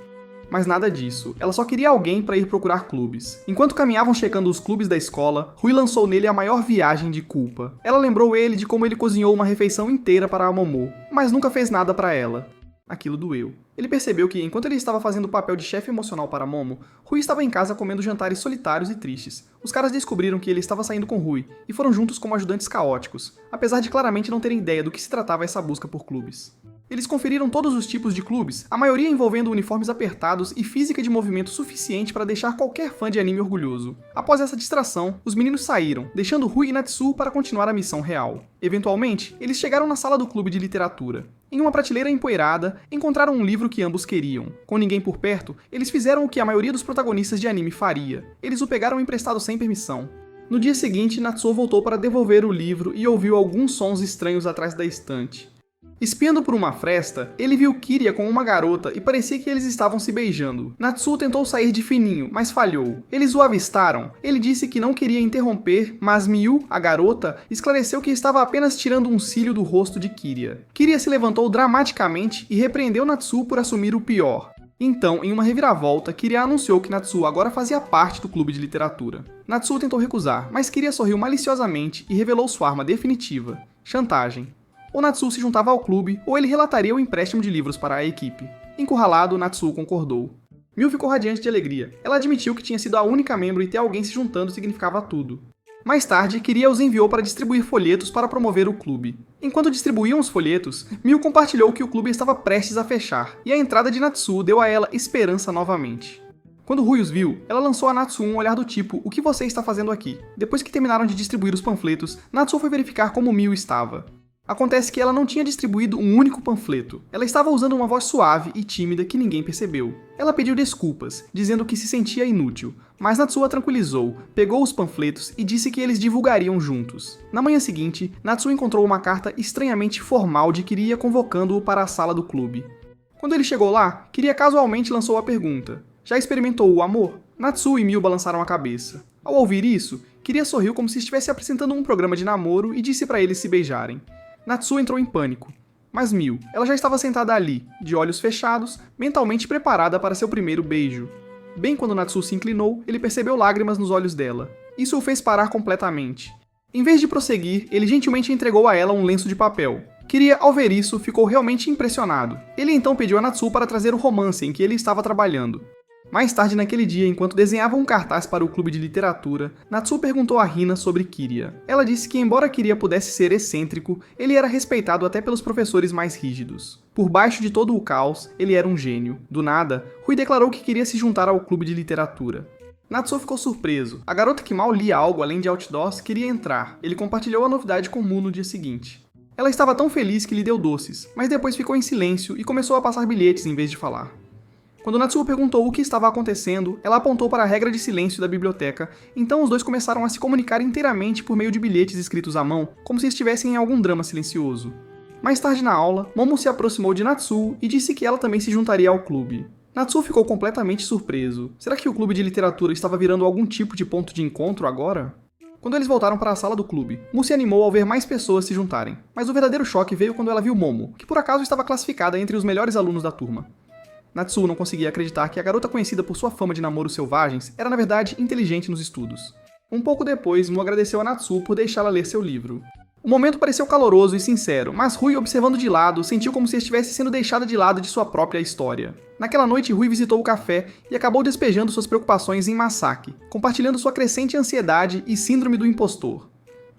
Speaker 1: Mas nada disso, ela só queria alguém para ir procurar clubes. Enquanto caminhavam checando os clubes da escola, Rui lançou nele a maior viagem de culpa. Ela lembrou ele de como ele cozinhou uma refeição inteira para a Momo, mas nunca fez nada para ela. Aquilo doeu. Ele percebeu que, enquanto ele estava fazendo o papel de chefe emocional para Momo, Rui estava em casa comendo jantares solitários e tristes. Os caras descobriram que ele estava saindo com Rui, e foram juntos como ajudantes caóticos, apesar de claramente não terem ideia do que se tratava essa busca por clubes. Eles conferiram todos os tipos de clubes, a maioria envolvendo uniformes apertados e física de movimento suficiente para deixar qualquer fã de anime orgulhoso. Após essa distração, os meninos saíram, deixando Rui e Natsuo para continuar a missão real. Eventualmente, eles chegaram na sala do clube de literatura. Em uma prateleira empoeirada, encontraram um livro que ambos queriam. Com ninguém por perto, eles fizeram o que a maioria dos protagonistas de anime faria. Eles o pegaram emprestado sem permissão. No dia seguinte, Natsuo voltou para devolver o livro e ouviu alguns sons estranhos atrás da estante. Espiando por uma fresta, ele viu Kiria com uma garota e parecia que eles estavam se beijando. Natsuo tentou sair de fininho, mas falhou. Eles o avistaram. Ele disse que não queria interromper, mas Miu, a garota, esclareceu que estava apenas tirando um cílio do rosto de Kiria. Kiria se levantou dramaticamente e repreendeu Natsuo por assumir o pior. Então, em uma reviravolta, Kiria anunciou que Natsuo agora fazia parte do clube de literatura. Natsuo tentou recusar, mas Kiria sorriu maliciosamente e revelou sua arma definitiva: chantagem. Ou Natsuo se juntava ao clube, ou ele relataria o empréstimo de livros para a equipe. Encurralado, Natsuo concordou. Miu ficou radiante de alegria. Ela admitiu que tinha sido a única membro e ter alguém se juntando significava tudo. Mais tarde, Kiria os enviou para distribuir folhetos para promover o clube. Enquanto distribuíam os folhetos, Miu compartilhou que o clube estava prestes a fechar, e a entrada de Natsuo deu a ela esperança novamente. Quando Rui os viu, ela lançou a Natsuo um olhar do tipo: "O que você está fazendo aqui?". Depois que terminaram de distribuir os panfletos, Natsuo foi verificar como Miu estava. Acontece que ela não tinha distribuído um único panfleto. Ela estava usando uma voz suave e tímida que ninguém percebeu. Ela pediu desculpas, dizendo que se sentia inútil, mas Natsuo a tranquilizou, pegou os panfletos e disse que eles divulgariam juntos. Na manhã seguinte, Natsuo encontrou uma carta estranhamente formal de Kiria convocando-o para a sala do clube. Quando ele chegou lá, Kiria casualmente lançou a pergunta: "Já experimentou o amor?". Natsuo e Miu balançaram a cabeça. Ao ouvir isso, Kiria sorriu como se estivesse apresentando um programa de namoro e disse para eles se beijarem. Natsuo entrou em pânico. Mas Miu, ela já estava sentada ali, de olhos fechados, mentalmente preparada para seu primeiro beijo. Bem quando Natsuo se inclinou, ele percebeu lágrimas nos olhos dela. Isso o fez parar completamente. Em vez de prosseguir, ele gentilmente entregou a ela um lenço de papel. Kiria, ao ver isso, ficou realmente impressionado. Ele então pediu a Natsuo para trazer o romance em que ele estava trabalhando. Mais tarde naquele dia, enquanto desenhava um cartaz para o clube de literatura, Natsuo perguntou a Hina sobre Kiria. Ela disse que, embora Kiria pudesse ser excêntrico, ele era respeitado até pelos professores mais rígidos. Por baixo de todo o caos, ele era um gênio. Do nada, Rui declarou que queria se juntar ao clube de literatura. Natsuo ficou surpreso. A garota que mal lia algo além de outdoors queria entrar. Ele compartilhou a novidade com Mu no dia seguinte. Ela estava tão feliz que lhe deu doces, mas depois ficou em silêncio e começou a passar bilhetes em vez de falar. Quando Natsuo perguntou o que estava acontecendo, ela apontou para a regra de silêncio da biblioteca, então os dois começaram a se comunicar inteiramente por meio de bilhetes escritos à mão, como se estivessem em algum drama silencioso. Mais tarde na aula, Momo se aproximou de Natsuo e disse que ela também se juntaria ao clube. Natsuo ficou completamente surpreso. Será que o clube de literatura estava virando algum tipo de ponto de encontro agora? Quando eles voltaram para a sala do clube, Mu se animou ao ver mais pessoas se juntarem. Mas o verdadeiro choque veio quando ela viu Momo, que por acaso estava classificada entre os melhores alunos da turma. Natsuo não conseguia acreditar que a garota conhecida por sua fama de namoros selvagens era na verdade inteligente nos estudos. Um pouco depois, Mu agradeceu a Natsuo por deixá-la ler seu livro. O momento pareceu caloroso e sincero, mas Rui, observando de lado, sentiu como se estivesse sendo deixada de lado de sua própria história. Naquela noite, Rui visitou o café e acabou despejando suas preocupações em Masaki, compartilhando sua crescente ansiedade e síndrome do impostor.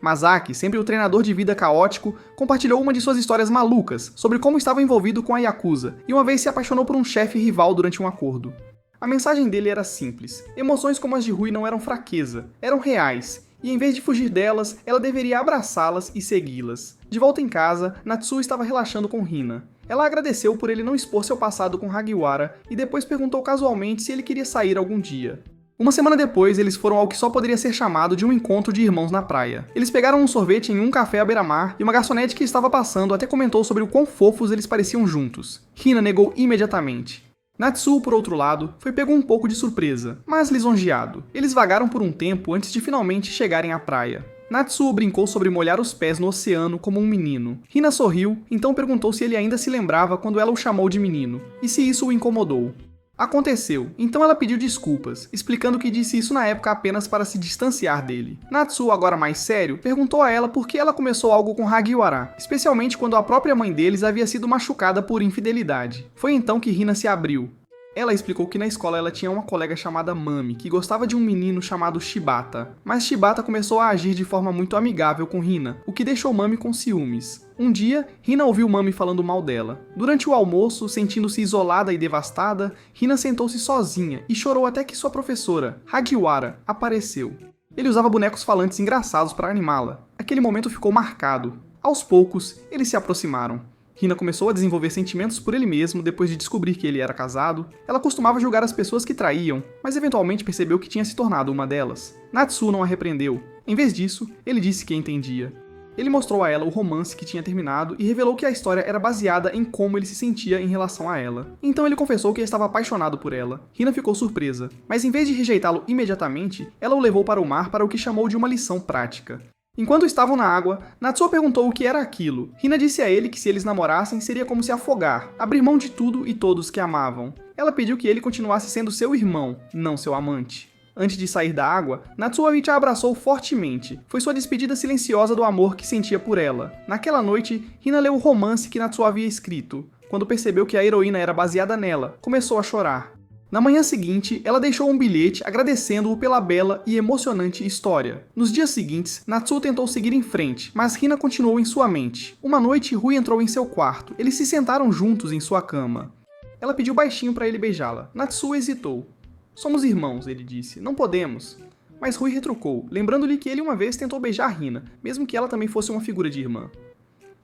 Speaker 1: Masaki, sempre o treinador de vida caótico, compartilhou uma de suas histórias malucas sobre como estava envolvido com a Yakuza e uma vez se apaixonou por um chefe rival durante um acordo. A mensagem dele era simples: emoções como as de Rui não eram fraqueza, eram reais, e em vez de fugir delas, ela deveria abraçá-las e segui-las. De volta em casa, Natsuo estava relaxando com Hina. Ela agradeceu por ele não expor seu passado com Hagiwara e depois perguntou casualmente se ele queria sair algum dia. Uma semana depois, eles foram ao que só poderia ser chamado de um encontro de irmãos na praia. Eles pegaram um sorvete em um café à beira-mar e uma garçonete que estava passando até comentou sobre o quão fofos eles pareciam juntos. Hina negou imediatamente. Natsuo, por outro lado, foi pego um pouco de surpresa, mas lisonjeado. Eles vagaram por um tempo antes de finalmente chegarem à praia. Natsuo brincou sobre molhar os pés no oceano como um menino. Hina sorriu, então perguntou se ele ainda se lembrava quando ela o chamou de menino, e se isso o incomodou. Aconteceu, então ela pediu desculpas, explicando que disse isso na época apenas para se distanciar dele. Natsuo, agora mais sério, perguntou a ela por que ela começou algo com Hagiwara, especialmente quando a própria mãe deles havia sido machucada por infidelidade. Foi então que Hina se abriu. Ela explicou que na escola ela tinha uma colega chamada Mami, que gostava de um menino chamado Shibata. Mas Shibata começou a agir de forma muito amigável com Hina, o que deixou Mami com ciúmes. Um dia, Hina ouviu Mami falando mal dela. Durante o almoço, sentindo-se isolada e devastada, Hina sentou-se sozinha e chorou até que sua professora, Hagiwara, apareceu. Ele usava bonecos falantes engraçados para animá-la. Aquele momento ficou marcado. Aos poucos, eles se aproximaram. Hina começou a desenvolver sentimentos por ele mesmo depois de descobrir que ele era casado. Ela costumava julgar as pessoas que traíam, mas eventualmente percebeu que tinha se tornado uma delas. Natsuo não a repreendeu. Em vez disso, ele disse que a entendia. Ele mostrou a ela o romance que tinha terminado e revelou que a história era baseada em como ele se sentia em relação a ela. Então ele confessou que estava apaixonado por ela. Hina ficou surpresa, mas em vez de rejeitá-lo imediatamente, ela o levou para o mar para o que chamou de uma lição prática. Enquanto estavam na água, Natsuo perguntou o que era aquilo. Hina disse a ele que se eles namorassem seria como se afogar, abrir mão de tudo e todos que amavam. Ela pediu que ele continuasse sendo seu irmão, não seu amante. Antes de sair da água, Natsuo a abraçou fortemente. Foi sua despedida silenciosa do amor que sentia por ela. Naquela noite, Hina leu o romance que Natsuo havia escrito. Quando percebeu que a heroína era baseada nela, começou a chorar. Na manhã seguinte, ela deixou um bilhete agradecendo-o pela bela e emocionante história. Nos dias seguintes, Natsuo tentou seguir em frente, mas Hina continuou em sua mente. Uma noite, Rui entrou em seu quarto. Eles se sentaram juntos em sua cama. Ela pediu baixinho para ele beijá-la. Natsuo hesitou. Somos irmãos, ele disse. Não podemos. Mas Rui retrucou, lembrando-lhe que ele uma vez tentou beijar Hina, mesmo que ela também fosse uma figura de irmã.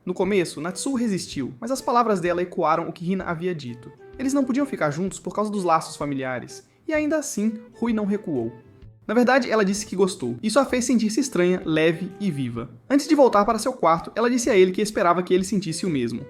Speaker 1: No começo, Natsuo resistiu, mas as palavras dela ecoaram o que Hina havia dito. Eles não podiam ficar juntos por causa dos laços familiares, e ainda assim, Rui não recuou. Na verdade, ela disse que gostou. Isso a fez sentir-se estranha, leve e viva. Antes de voltar para seu quarto, ela disse a ele que esperava que ele sentisse o mesmo.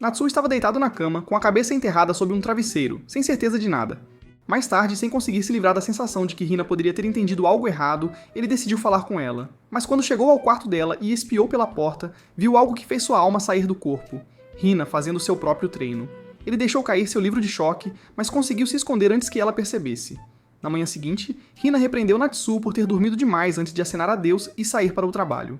Speaker 1: Natsuo estava deitado na cama, com a cabeça enterrada sob um travesseiro, sem certeza de nada. Mais tarde, sem conseguir se livrar da sensação de que Hina poderia ter entendido algo errado, ele decidiu falar com ela. Mas quando chegou ao quarto dela e espiou pela porta, viu algo que fez sua alma sair do corpo. Hina fazendo seu próprio treino. Ele deixou cair seu livro de choque, mas conseguiu se esconder antes que ela percebesse. Na manhã seguinte, Hina repreendeu Natsuo por ter dormido demais antes de acenar adeus e sair para o trabalho.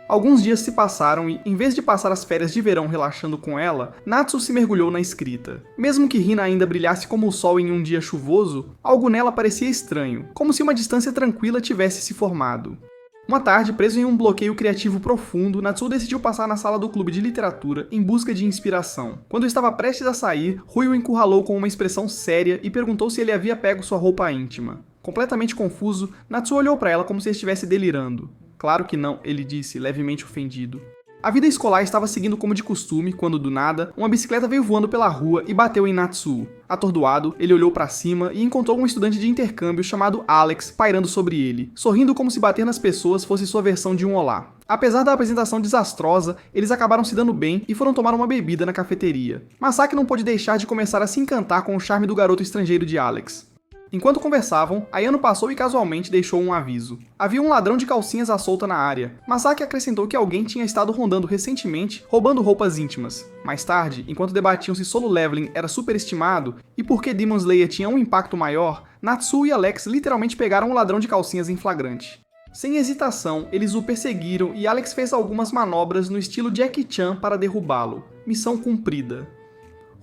Speaker 1: Alguns dias se passaram e, em vez de passar as férias de verão relaxando com ela, Natsuo se mergulhou na escrita. Mesmo que Hina ainda brilhasse como o sol em um dia chuvoso, algo nela parecia estranho, como se uma distância tranquila tivesse se formado. Uma tarde, preso em um bloqueio criativo profundo, Natsuo decidiu passar na sala do clube de literatura em busca de inspiração. Quando estava prestes a sair, Rui o encurralou com uma expressão séria e perguntou se ele havia pego sua roupa íntima. Completamente confuso, Natsuo olhou para ela como se estivesse delirando. Claro que não, ele disse, levemente ofendido. A vida escolar estava seguindo como de costume, quando do nada, uma bicicleta veio voando pela rua e bateu em Natsuo. Atordoado, ele olhou para cima e encontrou um estudante de intercâmbio chamado Alex pairando sobre ele, sorrindo como se bater nas pessoas fosse sua versão de um olá. Apesar da apresentação desastrosa, eles acabaram se dando bem e foram tomar uma bebida na cafeteria. Masaki não pôde deixar de começar a se encantar com o charme do garoto estrangeiro de Alex. Enquanto conversavam, Ayano passou e casualmente deixou um aviso. Havia um ladrão de calcinhas à solta na área. Masaki acrescentou que alguém tinha estado rondando recentemente, roubando roupas íntimas. Mais tarde, enquanto debatiam se Solo Leveling era superestimado e por que Demon Slayer tinha um impacto maior, Natsuo e Alex literalmente pegaram o ladrão de calcinhas em flagrante. Sem hesitação, eles o perseguiram e Alex fez algumas manobras no estilo Jackie Chan para derrubá-lo. Missão cumprida.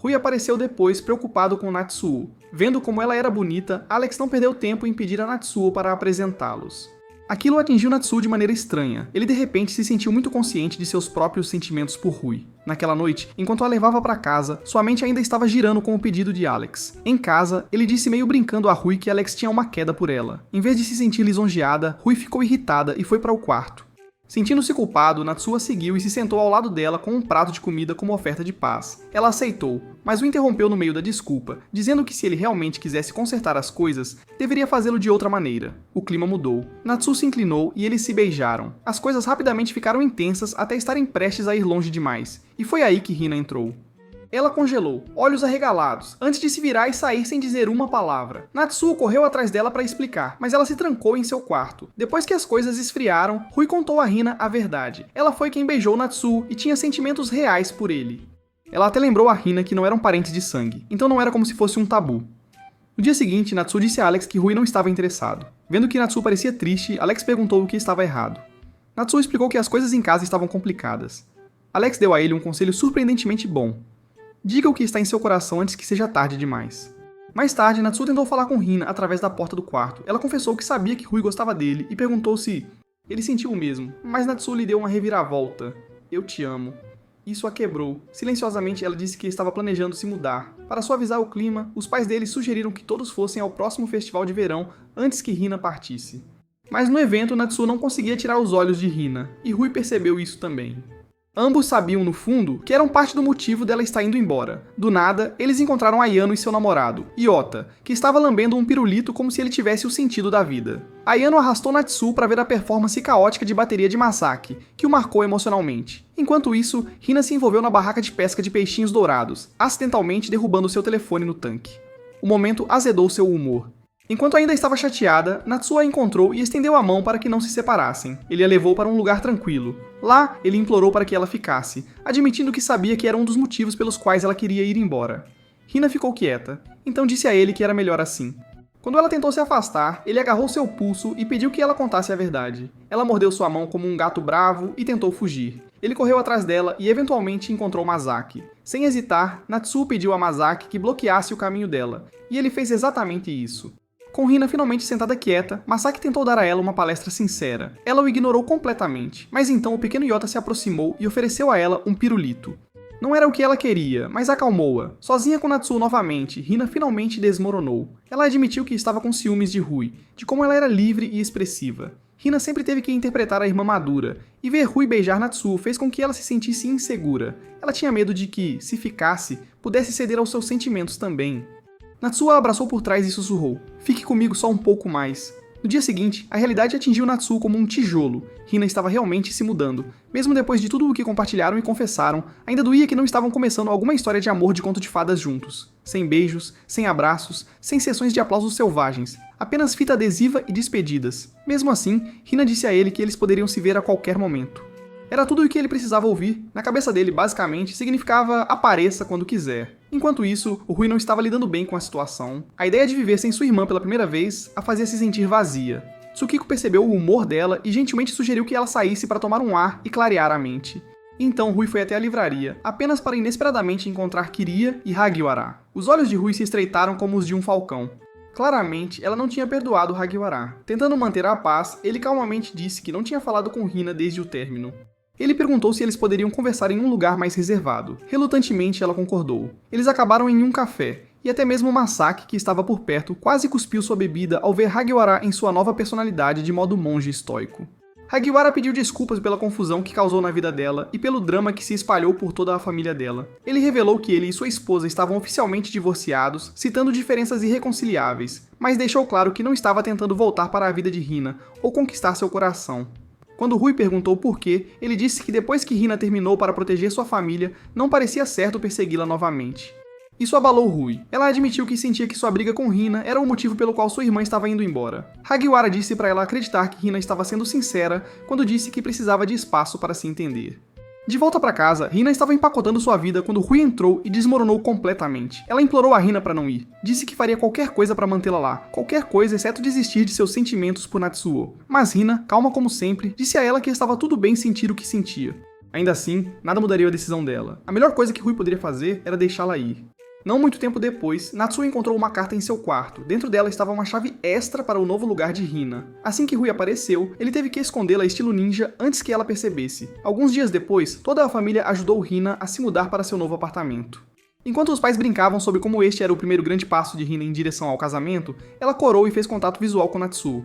Speaker 1: Rui apareceu depois, preocupado com Natsuo. Vendo como ela era bonita, Alex não perdeu tempo em pedir a Natsuo para apresentá-los. Aquilo atingiu Natsuo de maneira estranha. Ele de repente se sentiu muito consciente de seus próprios sentimentos por Rui. Naquela noite, enquanto a levava para casa, sua mente ainda estava girando com o pedido de Alex. Em casa, ele disse meio brincando a Rui que Alex tinha uma queda por ela. Em vez de se sentir lisonjeada, Rui ficou irritada e foi para o quarto. Sentindo-se culpado, Natsuo a seguiu e se sentou ao lado dela com um prato de comida como oferta de paz. Ela aceitou, mas o interrompeu no meio da desculpa, dizendo que se ele realmente quisesse consertar as coisas, deveria fazê-lo de outra maneira. O clima mudou. Natsuo se inclinou e eles se beijaram. As coisas rapidamente ficaram intensas até estarem prestes a ir longe demais. E foi aí que Hina entrou. Ela congelou, olhos arregalados, antes de se virar e sair sem dizer uma palavra. Natsuo correu atrás dela para explicar, mas ela se trancou em seu quarto. Depois que as coisas esfriaram, Rui contou a Hina a verdade. Ela foi quem beijou Natsuo e tinha sentimentos reais por ele. Ela até lembrou a Hina que não eram parentes de sangue, então não era como se fosse um tabu. No dia seguinte, Natsu disse a Alex que Rui não estava interessado. Vendo que Natsu parecia triste, Alex perguntou o que estava errado. Natsu explicou que as coisas em casa estavam complicadas. Alex deu a ele um conselho surpreendentemente bom. Diga o que está em seu coração antes que seja tarde demais. Mais tarde, Natsu tentou falar com Hina através da porta do quarto. Ela confessou que sabia que Rui gostava dele e perguntou se ele sentiu o mesmo, mas Natsu lhe deu uma reviravolta. Eu te amo. Isso a quebrou. Silenciosamente, ela disse que estava planejando se mudar. Para suavizar o clima, os pais dele sugeriram que todos fossem ao próximo festival de verão antes que Hina partisse. Mas no evento, Natsu não conseguia tirar os olhos de Hina, e Rui percebeu isso também. Ambos sabiam, no fundo, que eram parte do motivo dela estar indo embora. Do nada, eles encontraram Ayano e seu namorado, Iota, que estava lambendo um pirulito como se ele tivesse o sentido da vida. Ayano arrastou Natsu para ver a performance caótica de bateria de Masaki, que o marcou emocionalmente. Enquanto isso, Hina se envolveu na barraca de pesca de peixinhos dourados, acidentalmente derrubando seu telefone no tanque. O momento azedou seu humor. Enquanto ainda estava chateada, Natsu a encontrou e estendeu a mão para que não se separassem. Ele a levou para um lugar tranquilo. Lá, ele implorou para que ela ficasse, admitindo que sabia que era um dos motivos pelos quais ela queria ir embora. Hina ficou quieta, então disse a ele que era melhor assim. Quando ela tentou se afastar, ele agarrou seu pulso e pediu que ela contasse a verdade. Ela mordeu sua mão como um gato bravo e tentou fugir. Ele correu atrás dela e eventualmente encontrou Masaki. Sem hesitar, Natsu pediu a Masaki que bloqueasse o caminho dela, e ele fez exatamente isso. Com Hina finalmente sentada quieta, Masaki tentou dar a ela uma palestra sincera. Ela o ignorou completamente, mas então o pequeno Iota se aproximou e ofereceu a ela um pirulito. Não era o que ela queria, mas acalmou-a. Sozinha com Natsu novamente, Hina finalmente desmoronou. Ela admitiu que estava com ciúmes de Rui, de como ela era livre e expressiva. Hina sempre teve que interpretar a irmã madura, e ver Rui beijar Natsu fez com que ela se sentisse insegura. Ela tinha medo de que, se ficasse, pudesse ceder aos seus sentimentos também. Natsu a abraçou por trás e sussurrou, fique comigo só um pouco mais. No dia seguinte, a realidade atingiu Natsu como um tijolo. Hina estava realmente se mudando. Mesmo depois de tudo o que compartilharam e confessaram, ainda doía que não estavam começando alguma história de amor de conto de fadas juntos. Sem beijos, sem abraços, sem sessões de aplausos selvagens. Apenas fita adesiva e despedidas. Mesmo assim, Hina disse a ele que eles poderiam se ver a qualquer momento. Era tudo o que ele precisava ouvir. Na cabeça dele, basicamente, significava apareça quando quiser. Enquanto isso, o Rui não estava lidando bem com a situação. A ideia de viver sem sua irmã pela primeira vez a fazia se sentir vazia. Tsukiko percebeu o humor dela e gentilmente sugeriu que ela saísse para tomar um ar e clarear a mente. Então Rui foi até a livraria, apenas para inesperadamente encontrar Kiriya e Hagiwara. Os olhos de Rui se estreitaram como os de um falcão. Claramente, ela não tinha perdoado Hagiwara. Tentando manter a paz, ele calmamente disse que não tinha falado com Hina desde o término. Ele perguntou se eles poderiam conversar em um lugar mais reservado. Relutantemente, ela concordou. Eles acabaram em um café, e até mesmo Masaki, que estava por perto, quase cuspiu sua bebida ao ver Hagiwara em sua nova personalidade de modo monge estoico. Hagiwara pediu desculpas pela confusão que causou na vida dela e pelo drama que se espalhou por toda a família dela. Ele revelou que ele e sua esposa estavam oficialmente divorciados, citando diferenças irreconciliáveis, mas deixou claro que não estava tentando voltar para a vida de Hina ou conquistar seu coração. Quando Rui perguntou por quê, ele disse que depois que Hina terminou para proteger sua família, não parecia certo persegui-la novamente. Isso abalou Rui. Ela admitiu que sentia que sua briga com Hina era o motivo pelo qual sua irmã estava indo embora. Hagiwara disse para ela acreditar que Hina estava sendo sincera quando disse que precisava de espaço para se entender. De volta para casa, Hina estava empacotando sua vida quando Rui entrou e desmoronou completamente. Ela implorou a Hina para não ir. Disse que faria qualquer coisa para mantê-la lá, qualquer coisa exceto desistir de seus sentimentos por Natsuo. Mas Hina, calma como sempre, disse a ela que estava tudo bem sentir o que sentia. Ainda assim, nada mudaria a decisão dela. A melhor coisa que Rui poderia fazer era deixá-la ir. Não muito tempo depois, Natsuo encontrou uma carta em seu quarto. Dentro dela estava uma chave extra para o novo lugar de Hina. Assim que Rui apareceu, ele teve que escondê-la estilo ninja antes que ela percebesse. Alguns dias depois, toda a família ajudou Hina a se mudar para seu novo apartamento. Enquanto os pais brincavam sobre como este era o primeiro grande passo de Hina em direção ao casamento, ela corou e fez contato visual com Natsuo.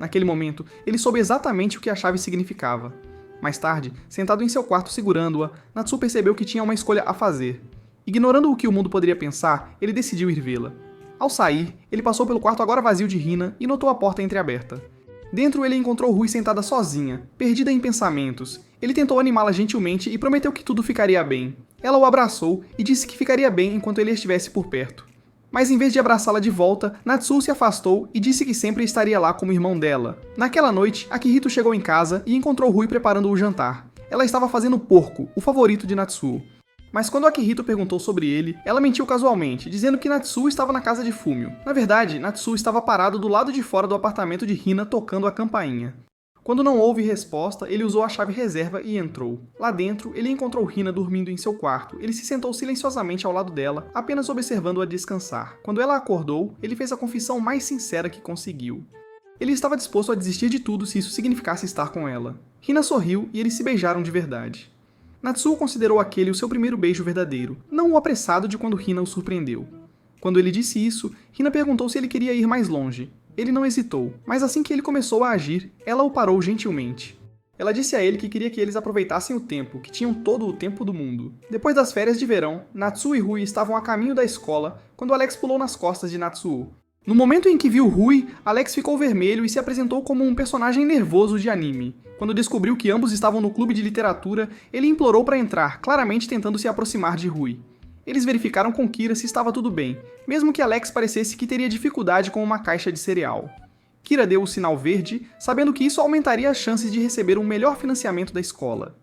Speaker 1: Naquele momento, ele soube exatamente o que a chave significava. Mais tarde, sentado em seu quarto segurando-a, Natsuo percebeu que tinha uma escolha a fazer. Ignorando o que o mundo poderia pensar, ele decidiu ir vê-la. Ao sair, ele passou pelo quarto agora vazio de Hina e notou a porta entreaberta. Dentro ele encontrou Rui sentada sozinha, perdida em pensamentos. Ele tentou animá-la gentilmente e prometeu que tudo ficaria bem. Ela o abraçou e disse que ficaria bem enquanto ele estivesse por perto. Mas em vez de abraçá-la de volta, Natsuo se afastou e disse que sempre estaria lá como irmão dela. Naquela noite, Akihito chegou em casa e encontrou Rui preparando o jantar. Ela estava fazendo porco, o favorito de Natsuo. Mas quando Akihito perguntou sobre ele, ela mentiu casualmente, dizendo que Natsuo estava na casa de Fumio. Na verdade, Natsuo estava parado do lado de fora do apartamento de Hina tocando a campainha. Quando não houve resposta, ele usou a chave reserva e entrou. Lá dentro, ele encontrou Hina dormindo em seu quarto. Ele se sentou silenciosamente ao lado dela, apenas observando-a descansar. Quando ela acordou, ele fez a confissão mais sincera que conseguiu. Ele estava disposto a desistir de tudo se isso significasse estar com ela. Hina sorriu e eles se beijaram de verdade. Natsuo considerou aquele o seu primeiro beijo verdadeiro, não o apressado de quando Hina o surpreendeu. Quando ele disse isso, Hina perguntou se ele queria ir mais longe. Ele não hesitou, mas assim que ele começou a agir, ela o parou gentilmente. Ela disse a ele que queria que eles aproveitassem o tempo, que tinham todo o tempo do mundo. Depois das férias de verão, Natsuo e Rui estavam a caminho da escola quando Alex pulou nas costas de Natsuo. No momento em que viu Rui, Alex ficou vermelho e se apresentou como um personagem nervoso de anime. Quando descobriu que ambos estavam no clube de literatura, ele implorou para entrar, claramente tentando se aproximar de Rui. Eles verificaram com Kira se estava tudo bem, mesmo que Alex parecesse que teria dificuldade com uma caixa de cereal. Kira deu o sinal verde, sabendo que isso aumentaria as chances de receber um melhor financiamento da escola.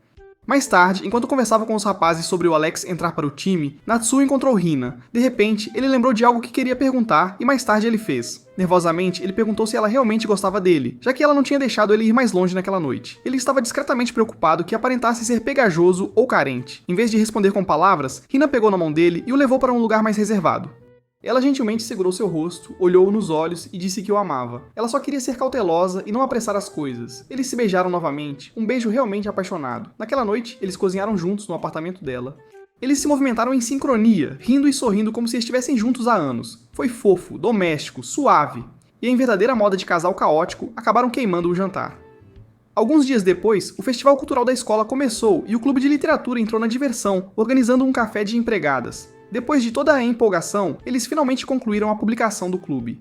Speaker 1: Mais tarde, enquanto conversava com os rapazes sobre o Alex entrar para o time, Natsuo encontrou Hina. De repente, ele lembrou de algo que queria perguntar e mais tarde ele fez. Nervosamente, ele perguntou se ela realmente gostava dele, já que ela não tinha deixado ele ir mais longe naquela noite. Ele estava discretamente preocupado que aparentasse ser pegajoso ou carente. Em vez de responder com palavras, Hina pegou na mão dele e o levou para um lugar mais reservado. Ela gentilmente segurou seu rosto, olhou-o nos olhos e disse que o amava. Ela só queria ser cautelosa e não apressar as coisas. Eles se beijaram novamente, um beijo realmente apaixonado. Naquela noite, eles cozinharam juntos no apartamento dela. Eles se movimentaram em sincronia, rindo e sorrindo como se estivessem juntos há anos. Foi fofo, doméstico, suave. E em verdadeira moda de casal caótico, acabaram queimando o jantar. Alguns dias depois, o Festival Cultural da escola começou e o clube de literatura entrou na diversão, organizando um café de empregadas. Depois de toda a empolgação, eles finalmente concluíram a publicação do clube.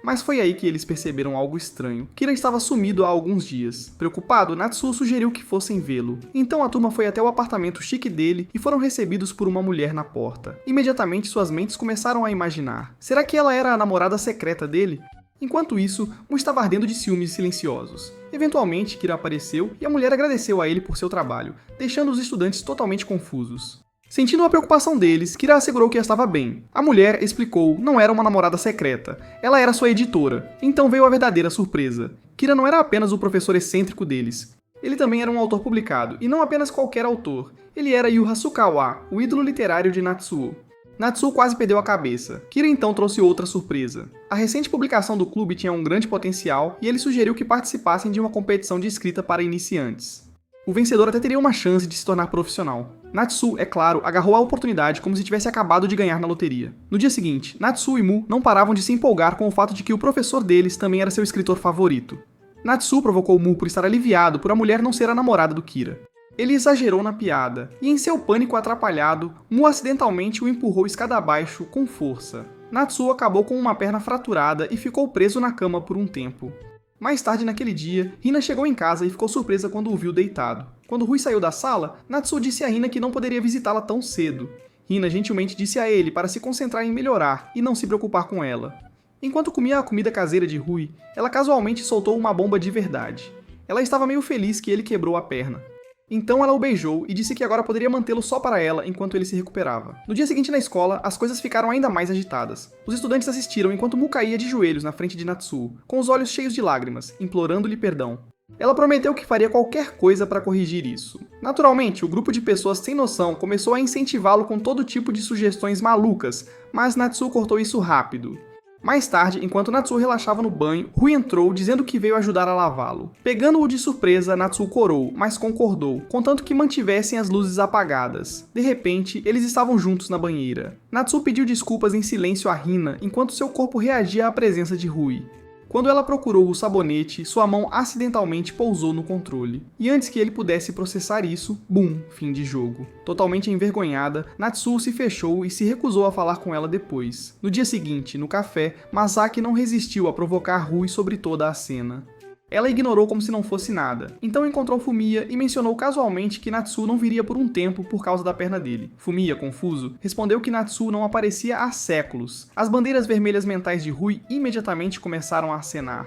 Speaker 1: Mas foi aí que eles perceberam algo estranho. Kira estava sumido há alguns dias. Preocupado, Natsuo sugeriu que fossem vê-lo. Então a turma foi até o apartamento chique dele e foram recebidos por uma mulher na porta. Imediatamente suas mentes começaram a imaginar. Será que ela era a namorada secreta dele? Enquanto isso, Mu estava ardendo de ciúmes silenciosos. Eventualmente, Kira apareceu e a mulher agradeceu a ele por seu trabalho, deixando os estudantes totalmente confusos. Sentindo a preocupação deles, Kira assegurou que estava bem. A mulher explicou, não era uma namorada secreta, ela era sua editora. Então veio a verdadeira surpresa. Kira não era apenas o professor excêntrico deles. Ele também era um autor publicado, e não apenas qualquer autor. Ele era Yu Hasukawa, o ídolo literário de Natsuo. Natsuo quase perdeu a cabeça. Kira então trouxe outra surpresa. A recente publicação do clube tinha um grande potencial, e ele sugeriu que participassem de uma competição de escrita para iniciantes. O vencedor até teria uma chance de se tornar profissional. Natsuo, é claro, agarrou a oportunidade como se tivesse acabado de ganhar na loteria. No dia seguinte, Natsuo e Mu não paravam de se empolgar com o fato de que o professor deles também era seu escritor favorito. Natsuo provocou Mu por estar aliviado por a mulher não ser a namorada do Kira. Ele exagerou na piada, e em seu pânico atrapalhado, Mu acidentalmente o empurrou escada abaixo com força. Natsuo acabou com uma perna fraturada e ficou preso na cama por um tempo. Mais tarde naquele dia, Hina chegou em casa e ficou surpresa quando o viu deitado. Quando Rui saiu da sala, Natsuo disse a Hina que não poderia visitá-la tão cedo. Hina gentilmente disse a ele para se concentrar em melhorar e não se preocupar com ela. Enquanto comia a comida caseira de Rui, ela casualmente soltou uma bomba de verdade. Ela estava meio feliz que ele quebrou a perna. Então ela o beijou e disse que agora poderia mantê-lo só para ela enquanto ele se recuperava. No dia seguinte na escola, as coisas ficaram ainda mais agitadas. Os estudantes assistiram enquanto Mu caía de joelhos na frente de Natsuo, com os olhos cheios de lágrimas, implorando-lhe perdão. Ela prometeu que faria qualquer coisa para corrigir isso. Naturalmente, o grupo de pessoas sem noção começou a incentivá-lo com todo tipo de sugestões malucas, mas Natsuo cortou isso rápido. Mais tarde, enquanto Natsuo relaxava no banho, Rui entrou dizendo que veio ajudar a lavá-lo. Pegando-o de surpresa, Natsuo corou, mas concordou, contanto que mantivessem as luzes apagadas. De repente, eles estavam juntos na banheira. Natsuo pediu desculpas em silêncio a Hina, enquanto seu corpo reagia à presença de Rui. Quando ela procurou o sabonete, sua mão acidentalmente pousou no controle. E antes que ele pudesse processar isso, bum, fim de jogo. Totalmente envergonhada, Natsuo se fechou e se recusou a falar com ela depois. No dia seguinte, no café, Masaki não resistiu a provocar Rui sobre toda a cena. Ela ignorou como se não fosse nada. Então encontrou Fumiya e mencionou casualmente que Natsuo não viria por um tempo por causa da perna dele. Fumiya, confuso, respondeu que Natsuo não aparecia há séculos. As bandeiras vermelhas mentais de Rui imediatamente começaram a acenar.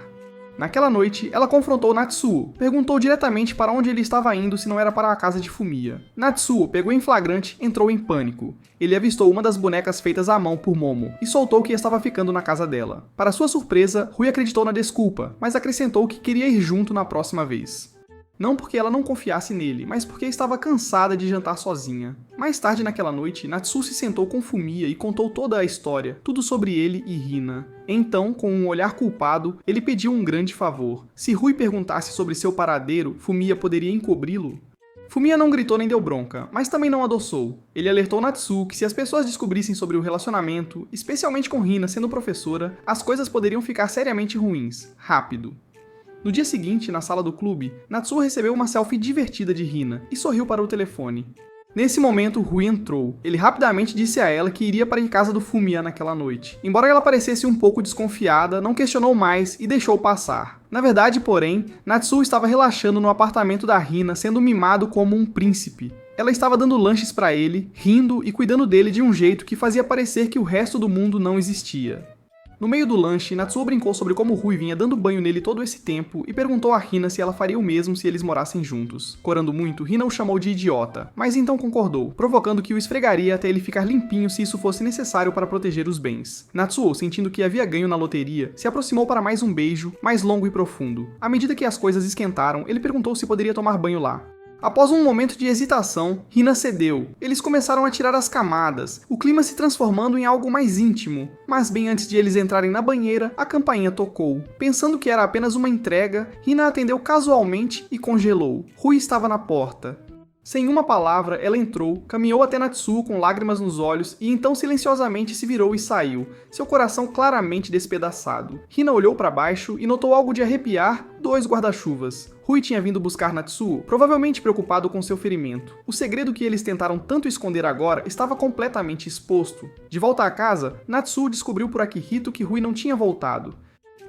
Speaker 1: Naquela noite, ela confrontou Natsuo, perguntou diretamente para onde ele estava indo se não era para a casa de Fumiya. Natsuo pegou em flagrante e entrou em pânico. Ele avistou uma das bonecas feitas à mão por Momo e soltou que estava ficando na casa dela. Para sua surpresa, Rui acreditou na desculpa, mas acrescentou que queria ir junto na próxima vez. Não porque ela não confiasse nele, mas porque estava cansada de jantar sozinha. Mais tarde naquela noite, Natsuo se sentou com Fumiya e contou toda a história, tudo sobre ele e Hina. Então, com um olhar culpado, ele pediu um grande favor. Se Rui perguntasse sobre seu paradeiro, Fumiya poderia encobri-lo? Fumiya não gritou nem deu bronca, mas também não adoçou. Ele alertou Natsuo que se as pessoas descobrissem sobre o relacionamento, especialmente com Hina sendo professora, as coisas poderiam ficar seriamente ruins, rápido. No dia seguinte, na sala do clube, Natsuo recebeu uma selfie divertida de Hina e sorriu para o telefone. Nesse momento, Rui entrou. Ele rapidamente disse a ela que iria para a casa do Fumiya naquela noite. Embora ela parecesse um pouco desconfiada, não questionou mais e deixou passar. Na verdade, porém, Natsuo estava relaxando no apartamento da Hina, sendo mimado como um príncipe. Ela estava dando lanches para ele, rindo e cuidando dele de um jeito que fazia parecer que o resto do mundo não existia. No meio do lanche, Natsuo brincou sobre como Rui vinha dando banho nele todo esse tempo e perguntou a Hina se ela faria o mesmo se eles morassem juntos. Corando muito, Hina o chamou de idiota, mas então concordou, provocando que o esfregaria até ele ficar limpinho se isso fosse necessário para proteger os bens. Natsuo, sentindo que havia ganho na loteria, se aproximou para mais um beijo, mais longo e profundo. À medida que as coisas esquentaram, ele perguntou se poderia tomar banho lá. Após um momento de hesitação, Hina cedeu. Eles começaram a tirar as camadas, o clima se transformando em algo mais íntimo. Mas bem antes de eles entrarem na banheira, a campainha tocou. Pensando que era apenas uma entrega, Hina atendeu casualmente e congelou. Rui estava na porta. Sem uma palavra, ela entrou, caminhou até Natsuo com lágrimas nos olhos e então silenciosamente se virou e saiu, seu coração claramente despedaçado. Hina olhou para baixo e notou algo de arrepiar, 2 guarda-chuvas. Rui tinha vindo buscar Natsuo, provavelmente preocupado com seu ferimento. O segredo que eles tentaram tanto esconder agora estava completamente exposto. De volta à casa, Natsuo descobriu por Akihito que Rui não tinha voltado.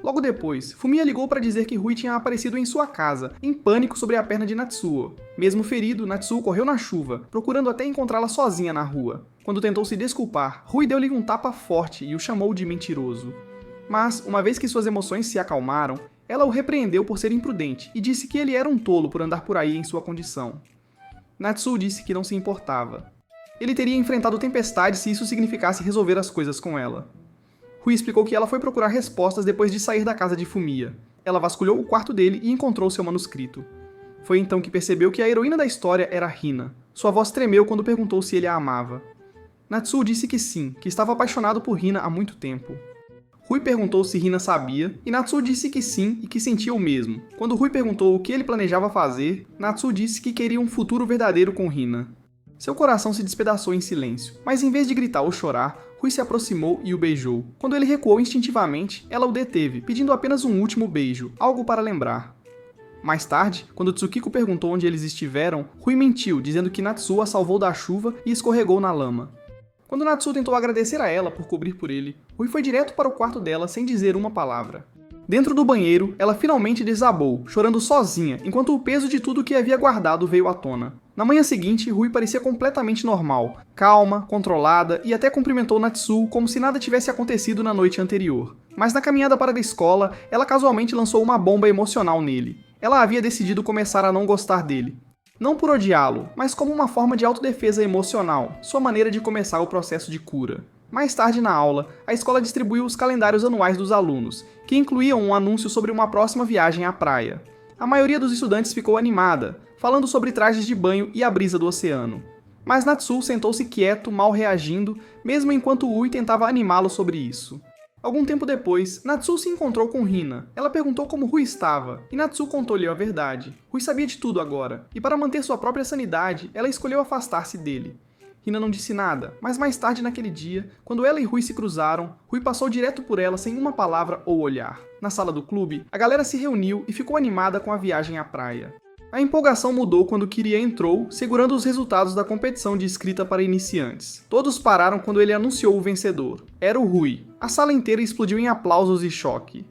Speaker 1: Logo depois, Fumiya ligou para dizer que Rui tinha aparecido em sua casa, em pânico sobre a perna de Natsuo. Mesmo ferido, Natsuo correu na chuva, procurando até encontrá-la sozinha na rua. Quando tentou se desculpar, Rui deu-lhe um tapa forte e o chamou de mentiroso. Mas, uma vez que suas emoções se acalmaram, ela o repreendeu por ser imprudente e disse que ele era um tolo por andar por aí em sua condição. Natsuo disse que não se importava. Ele teria enfrentado tempestades se isso significasse resolver as coisas com ela. Rui explicou que ela foi procurar respostas depois de sair da casa de Fumiya. Ela vasculhou o quarto dele e encontrou seu manuscrito. Foi então que percebeu que a heroína da história era Hina. Sua voz tremeu quando perguntou se ele a amava. Natsuo disse que sim, que estava apaixonado por Hina há muito tempo. Rui perguntou se Hina sabia, e Natsuo disse que sim e que sentia o mesmo. Quando Rui perguntou o que ele planejava fazer, Natsuo disse que queria um futuro verdadeiro com Hina. Seu coração se despedaçou em silêncio, mas em vez de gritar ou chorar, Rui se aproximou e o beijou. Quando ele recuou instintivamente, ela o deteve, pedindo apenas um último beijo, algo para lembrar. Mais tarde, quando Tsukiko perguntou onde eles estiveram, Rui mentiu, dizendo que Natsuo a salvou da chuva e escorregou na lama. Quando Natsuo tentou agradecer a ela por cobrir por ele, Rui foi direto para o quarto dela sem dizer uma palavra. Dentro do banheiro, ela finalmente desabou, chorando sozinha, enquanto o peso de tudo que havia guardado veio à tona. Na manhã seguinte, Rui parecia completamente normal, calma, controlada e até cumprimentou Natsuo como se nada tivesse acontecido na noite anterior. Mas na caminhada para a escola, ela casualmente lançou uma bomba emocional nele. Ela havia decidido começar a não gostar dele. Não por odiá-lo, mas como uma forma de autodefesa emocional, sua maneira de começar o processo de cura. Mais tarde na aula, a escola distribuiu os calendários anuais dos alunos, que incluíam um anúncio sobre uma próxima viagem à praia. A maioria dos estudantes ficou animada, falando sobre trajes de banho e a brisa do oceano. Mas Natsuo sentou-se quieto, mal reagindo, mesmo enquanto Ui tentava animá-lo sobre isso. Algum tempo depois, Natsuo se encontrou com Hina. Ela perguntou como Rui estava, e Natsuo contou-lhe a verdade. Rui sabia de tudo agora, e para manter sua própria sanidade, ela escolheu afastar-se dele. Hina não disse nada, mas mais tarde naquele dia, quando ela e Rui se cruzaram, Rui passou direto por ela sem uma palavra ou olhar. Na sala do clube, a galera se reuniu e ficou animada com a viagem à praia. A empolgação mudou quando Kiria entrou, segurando os resultados da competição de escrita para iniciantes. Todos pararam quando ele anunciou o vencedor. Era o Rui. A sala inteira explodiu em aplausos e choque.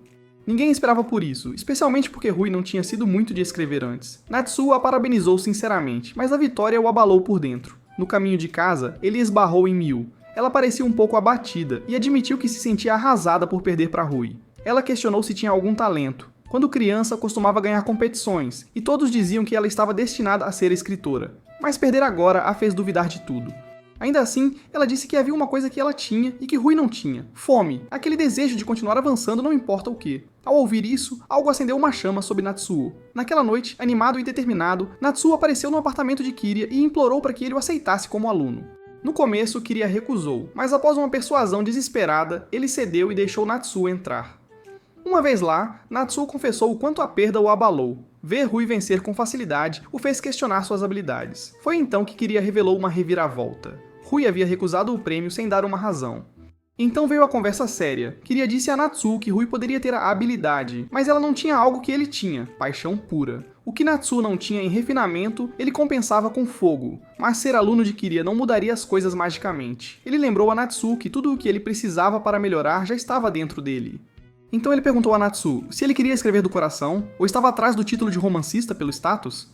Speaker 1: Ninguém esperava por isso, especialmente porque Rui não tinha sido muito de escrever antes. Natsuo a parabenizou sinceramente, mas a vitória o abalou por dentro. No caminho de casa, ele esbarrou em Miu. Ela parecia um pouco abatida e admitiu que se sentia arrasada por perder para Rui. Ela questionou se tinha algum talento. Quando criança, costumava ganhar competições, e todos diziam que ela estava destinada a ser escritora. Mas perder agora a fez duvidar de tudo. Ainda assim, ela disse que havia uma coisa que ela tinha e que Rui não tinha: fome, aquele desejo de continuar avançando não importa o que. Ao ouvir isso, algo acendeu uma chama sob Natsuo. Naquela noite, animado e determinado, Natsuo apareceu no apartamento de Kiria e implorou para que ele o aceitasse como aluno. No começo, Kiria recusou, mas após uma persuasão desesperada, ele cedeu e deixou Natsuo entrar. Uma vez lá, Natsuo confessou o quanto a perda o abalou. Ver Rui vencer com facilidade o fez questionar suas habilidades. Foi então que Kiria revelou uma reviravolta. Rui havia recusado o prêmio sem dar uma razão. Então veio a conversa séria. Kiria disse a Natsuo que Rui poderia ter a habilidade, mas ela não tinha algo que ele tinha: paixão pura. O que Natsuo não tinha em refinamento, ele compensava com fogo, mas ser aluno de Kiria não mudaria as coisas magicamente. Ele lembrou a Natsuo que tudo o que ele precisava para melhorar já estava dentro dele. Então ele perguntou a Natsuo se ele queria escrever do coração, ou estava atrás do título de romancista pelo status.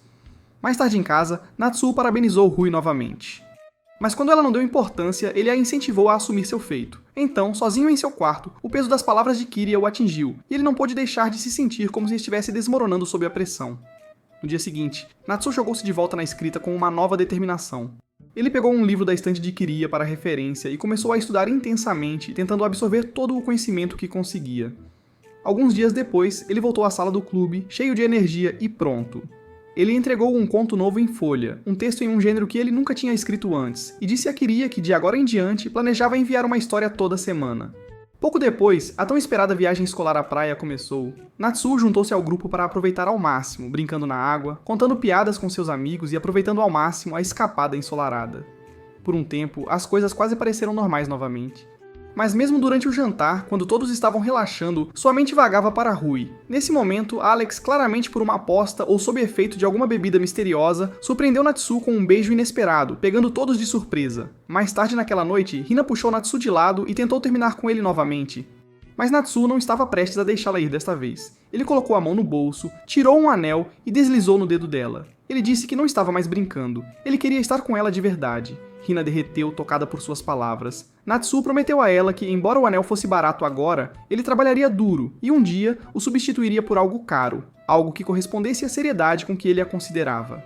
Speaker 1: Mais tarde em casa, Natsuo parabenizou Rui novamente. Mas quando ela não deu importância, ele a incentivou a assumir seu feito. Então, sozinho em seu quarto, o peso das palavras de Kiria o atingiu, e ele não pôde deixar de se sentir como se estivesse desmoronando sob a pressão. No dia seguinte, Natsuo jogou-se de volta na escrita com uma nova determinação. Ele pegou um livro da estante de Kiria para referência e começou a estudar intensamente, tentando absorver todo o conhecimento que conseguia. Alguns dias depois, ele voltou à sala do clube, cheio de energia e pronto. Ele entregou um conto novo em folha, um texto em um gênero que ele nunca tinha escrito antes, e disse a Kiria que de agora em diante planejava enviar uma história toda semana. Pouco depois, a tão esperada viagem escolar à praia começou. Natsuo juntou-se ao grupo para aproveitar ao máximo, brincando na água, contando piadas com seus amigos e aproveitando ao máximo a escapada ensolarada. Por um tempo, as coisas quase pareceram normais novamente. Mas mesmo durante o jantar, quando todos estavam relaxando, sua mente vagava para Rui. Nesse momento, Alex, claramente por uma aposta ou sob efeito de alguma bebida misteriosa, surpreendeu Natsuo com um beijo inesperado, pegando todos de surpresa. Mais tarde naquela noite, Hina puxou Natsuo de lado e tentou terminar com ele novamente. Mas Natsuo não estava prestes a deixá-la ir desta vez. Ele colocou a mão no bolso, tirou um anel e deslizou no dedo dela. Ele disse que não estava mais brincando. Ele queria estar com ela de verdade. Hina derreteu, tocada por suas palavras. Natsuo prometeu a ela que, embora o anel fosse barato agora, ele trabalharia duro e um dia o substituiria por algo caro, algo que correspondesse à seriedade com que ele a considerava.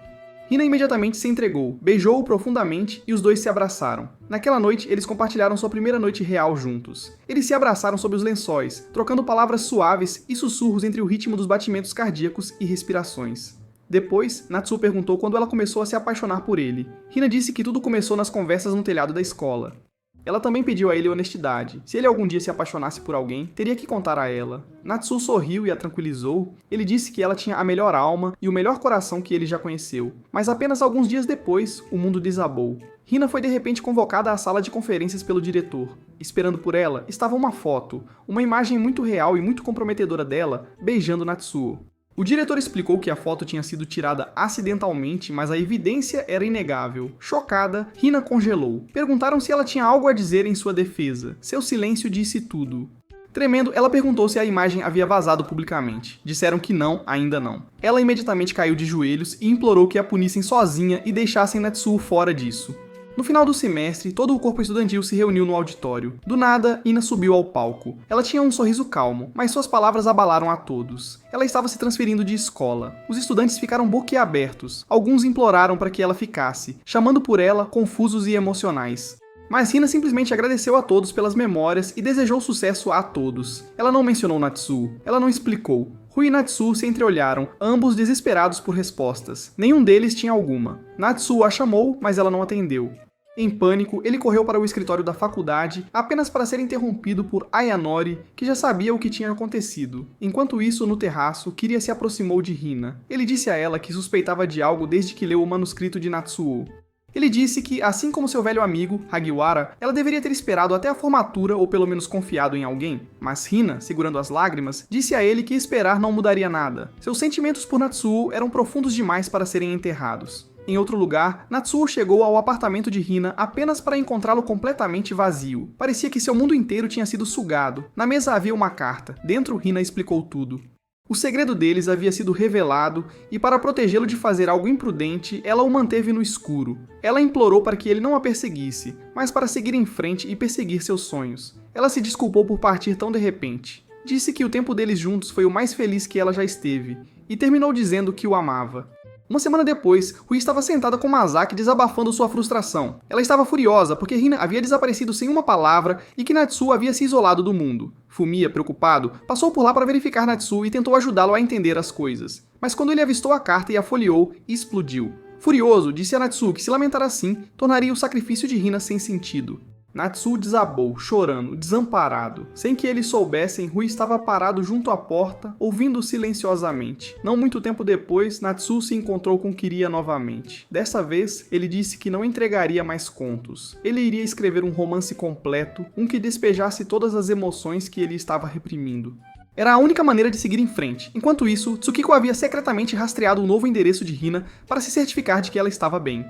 Speaker 1: Hina imediatamente se entregou, beijou-o profundamente e os dois se abraçaram. Naquela noite, eles compartilharam sua primeira noite real juntos. Eles se abraçaram sob os lençóis, trocando palavras suaves e sussurros entre o ritmo dos batimentos cardíacos e respirações. Depois, Natsuo perguntou quando ela começou a se apaixonar por ele. Hina disse que tudo começou nas conversas no telhado da escola. Ela também pediu a ele honestidade. Se ele algum dia se apaixonasse por alguém, teria que contar a ela. Natsuo sorriu e a tranquilizou. Ele disse que ela tinha a melhor alma e o melhor coração que ele já conheceu. Mas apenas alguns dias depois, o mundo desabou. Hina foi de repente convocada à sala de conferências pelo diretor. Esperando por ela, estava uma foto, uma imagem muito real e muito comprometedora dela, beijando Natsuo. O diretor explicou que a foto tinha sido tirada acidentalmente, mas a evidência era inegável. Chocada, Hina congelou. Perguntaram se ela tinha algo a dizer em sua defesa. Seu silêncio disse tudo. Tremendo, ela perguntou se a imagem havia vazado publicamente. Disseram que não, ainda não. Ela imediatamente caiu de joelhos e implorou que a punissem sozinha e deixassem Natsuo fora disso. No final do semestre, todo o corpo estudantil se reuniu no auditório. Do nada, Hina subiu ao palco. Ela tinha um sorriso calmo, mas suas palavras abalaram a todos. Ela estava se transferindo de escola. Os estudantes ficaram boquiabertos. Alguns imploraram para que ela ficasse, chamando por ela, confusos e emocionais. Mas Hina simplesmente agradeceu a todos pelas memórias e desejou sucesso a todos. Ela não mencionou Natsuo. Ela não explicou. Rui e Natsuo se entreolharam, ambos desesperados por respostas. Nenhum deles tinha alguma. Natsuo a chamou, mas ela não atendeu. Em pânico, ele correu para o escritório da faculdade, apenas para ser interrompido por Ayanori, que já sabia o que tinha acontecido. Enquanto isso, no terraço, Kiria se aproximou de Hina. Ele disse a ela que suspeitava de algo desde que leu o manuscrito de Natsuo. Ele disse que, assim como seu velho amigo, Hagiwara, ela deveria ter esperado até a formatura ou pelo menos confiado em alguém. Mas Hina, segurando as lágrimas, disse a ele que esperar não mudaria nada. Seus sentimentos por Natsuo eram profundos demais para serem enterrados. Em outro lugar, Natsuo chegou ao apartamento de Hina apenas para encontrá-lo completamente vazio. Parecia que seu mundo inteiro tinha sido sugado. Na mesa havia uma carta. Dentro, Hina explicou tudo. O segredo deles havia sido revelado e, para protegê-lo de fazer algo imprudente, ela o manteve no escuro. Ela implorou para que ele não a perseguisse, mas para seguir em frente e perseguir seus sonhos. Ela se desculpou por partir tão de repente. Disse que o tempo deles juntos foi o mais feliz que ela já esteve, e terminou dizendo que o amava. Uma semana depois, Rui estava sentada com Masaki desabafando sua frustração. Ela estava furiosa porque Hina havia desaparecido sem uma palavra e que Natsu havia se isolado do mundo. Fumiya, preocupado, passou por lá para verificar Natsu e tentou ajudá-lo a entender as coisas. Mas quando ele avistou a carta e a folheou, explodiu. Furioso, disse a Natsu que se lamentar assim, tornaria o sacrifício de Hina sem sentido. Natsu desabou, chorando, desamparado. Sem que eles soubessem, Rui estava parado junto à porta, ouvindo silenciosamente. Não muito tempo depois, Natsu se encontrou com Kiriya novamente. Dessa vez, ele disse que não entregaria mais contos. Ele iria escrever um romance completo, um que despejasse todas as emoções que ele estava reprimindo. Era a única maneira de seguir em frente. Enquanto isso, Tsukiko havia secretamente rastreado o novo endereço de Hina para se certificar de que ela estava bem.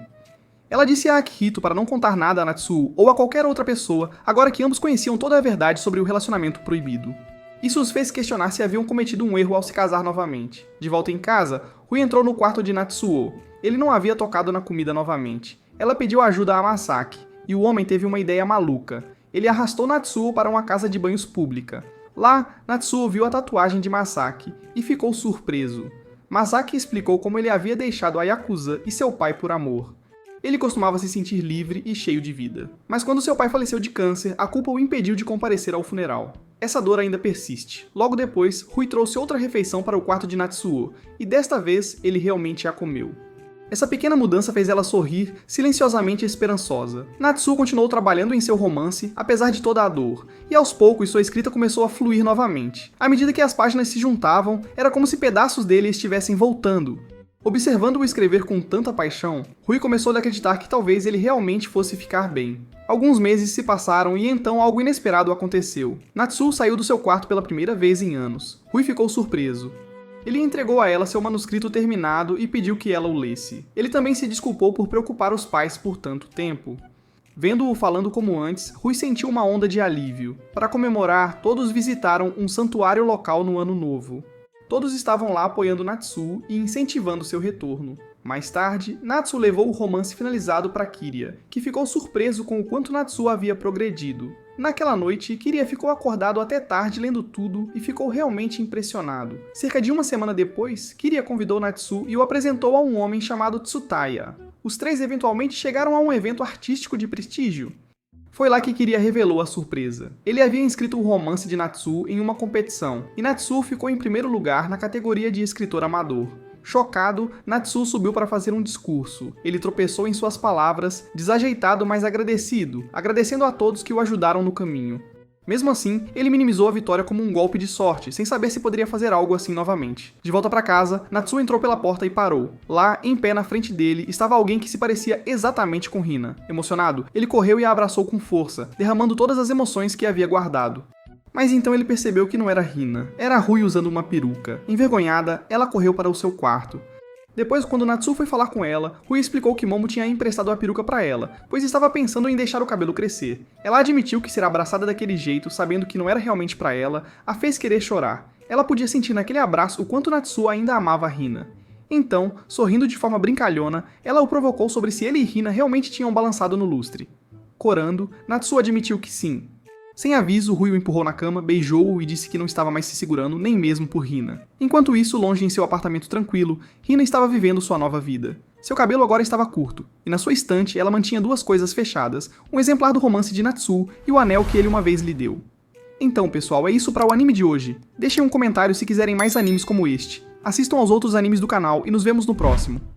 Speaker 1: Ela disse a Akihito para não contar nada a Natsu ou a qualquer outra pessoa, agora que ambos conheciam toda a verdade sobre o relacionamento proibido. Isso os fez questionar se haviam cometido um erro ao se casar novamente. De volta em casa, Rui entrou no quarto de Natsuo. Ele não havia tocado na comida novamente. Ela pediu ajuda a Masaki, e o homem teve uma ideia maluca. Ele arrastou Natsuo para uma casa de banhos pública. Lá, Natsuo viu a tatuagem de Masaki e ficou surpreso. Masaki explicou como ele havia deixado a Yakuza e seu pai por amor. Ele costumava se sentir livre e cheio de vida. Mas quando seu pai faleceu de câncer, a culpa o impediu de comparecer ao funeral. Essa dor ainda persiste. Logo depois, Rui trouxe outra refeição para o quarto de Natsuo, e desta vez ele realmente a comeu. Essa pequena mudança fez ela sorrir, silenciosamente esperançosa. Natsuo continuou trabalhando em seu romance, apesar de toda a dor, e aos poucos sua escrita começou a fluir novamente. À medida que as páginas se juntavam, era como se pedaços dele estivessem voltando. Observando-o escrever com tanta paixão, Rui começou a acreditar que talvez ele realmente fosse ficar bem. Alguns meses se passaram e então algo inesperado aconteceu. Natsuo saiu do seu quarto pela primeira vez em anos. Rui ficou surpreso. Ele entregou a ela seu manuscrito terminado e pediu que ela o lesse. Ele também se desculpou por preocupar os pais por tanto tempo. Vendo-o falando como antes, Rui sentiu uma onda de alívio. Para comemorar, todos visitaram um santuário local no Ano Novo. Todos estavam lá apoiando Natsuo e incentivando seu retorno. Mais tarde, Natsuo levou o romance finalizado para Kiriya, que ficou surpreso com o quanto Natsuo havia progredido. Naquela noite, Kiriya ficou acordado até tarde lendo tudo e ficou realmente impressionado. Cerca de uma semana depois, Kiriya convidou Natsuo e o apresentou a um homem chamado Tsutaya. Os três eventualmente chegaram a um evento artístico de prestígio. Foi lá que Kiriya revelou a surpresa. Ele havia inscrito o romance de Natsuo em uma competição, e Natsuo ficou em primeiro lugar na categoria de escritor amador. Chocado, Natsuo subiu para fazer um discurso. Ele tropeçou em suas palavras, desajeitado mas agradecido, agradecendo a todos que o ajudaram no caminho. Mesmo assim, ele minimizou a vitória como um golpe de sorte, sem saber se poderia fazer algo assim novamente. De volta para casa, Natsuo entrou pela porta e parou. Lá, em pé na frente dele, estava alguém que se parecia exatamente com Hina. Emocionado, ele correu e a abraçou com força, derramando todas as emoções que havia guardado. Mas então ele percebeu que não era Hina. Era Rui usando uma peruca. Envergonhada, ela correu para o seu quarto. Depois, quando Natsuo foi falar com ela, Rui explicou que Momo tinha emprestado a peruca para ela, pois estava pensando em deixar o cabelo crescer. Ela admitiu que ser abraçada daquele jeito, sabendo que não era realmente para ela, a fez querer chorar. Ela podia sentir naquele abraço o quanto Natsuo ainda amava Hina. Então, sorrindo de forma brincalhona, ela o provocou sobre se ele e Hina realmente tinham balançado no lustre. Corando, Natsuo admitiu que sim. Sem aviso, Rui o empurrou na cama, beijou-o e disse que não estava mais se segurando, nem mesmo por Hina. Enquanto isso, longe em seu apartamento tranquilo, Hina estava vivendo sua nova vida. Seu cabelo agora estava curto, e na sua estante ela mantinha duas coisas fechadas, um exemplar do romance de Natsuo e o anel que ele uma vez lhe deu. Então, pessoal, é isso para o anime de hoje. Deixem um comentário se quiserem mais animes como este. Assistam aos outros animes do canal e nos vemos no próximo.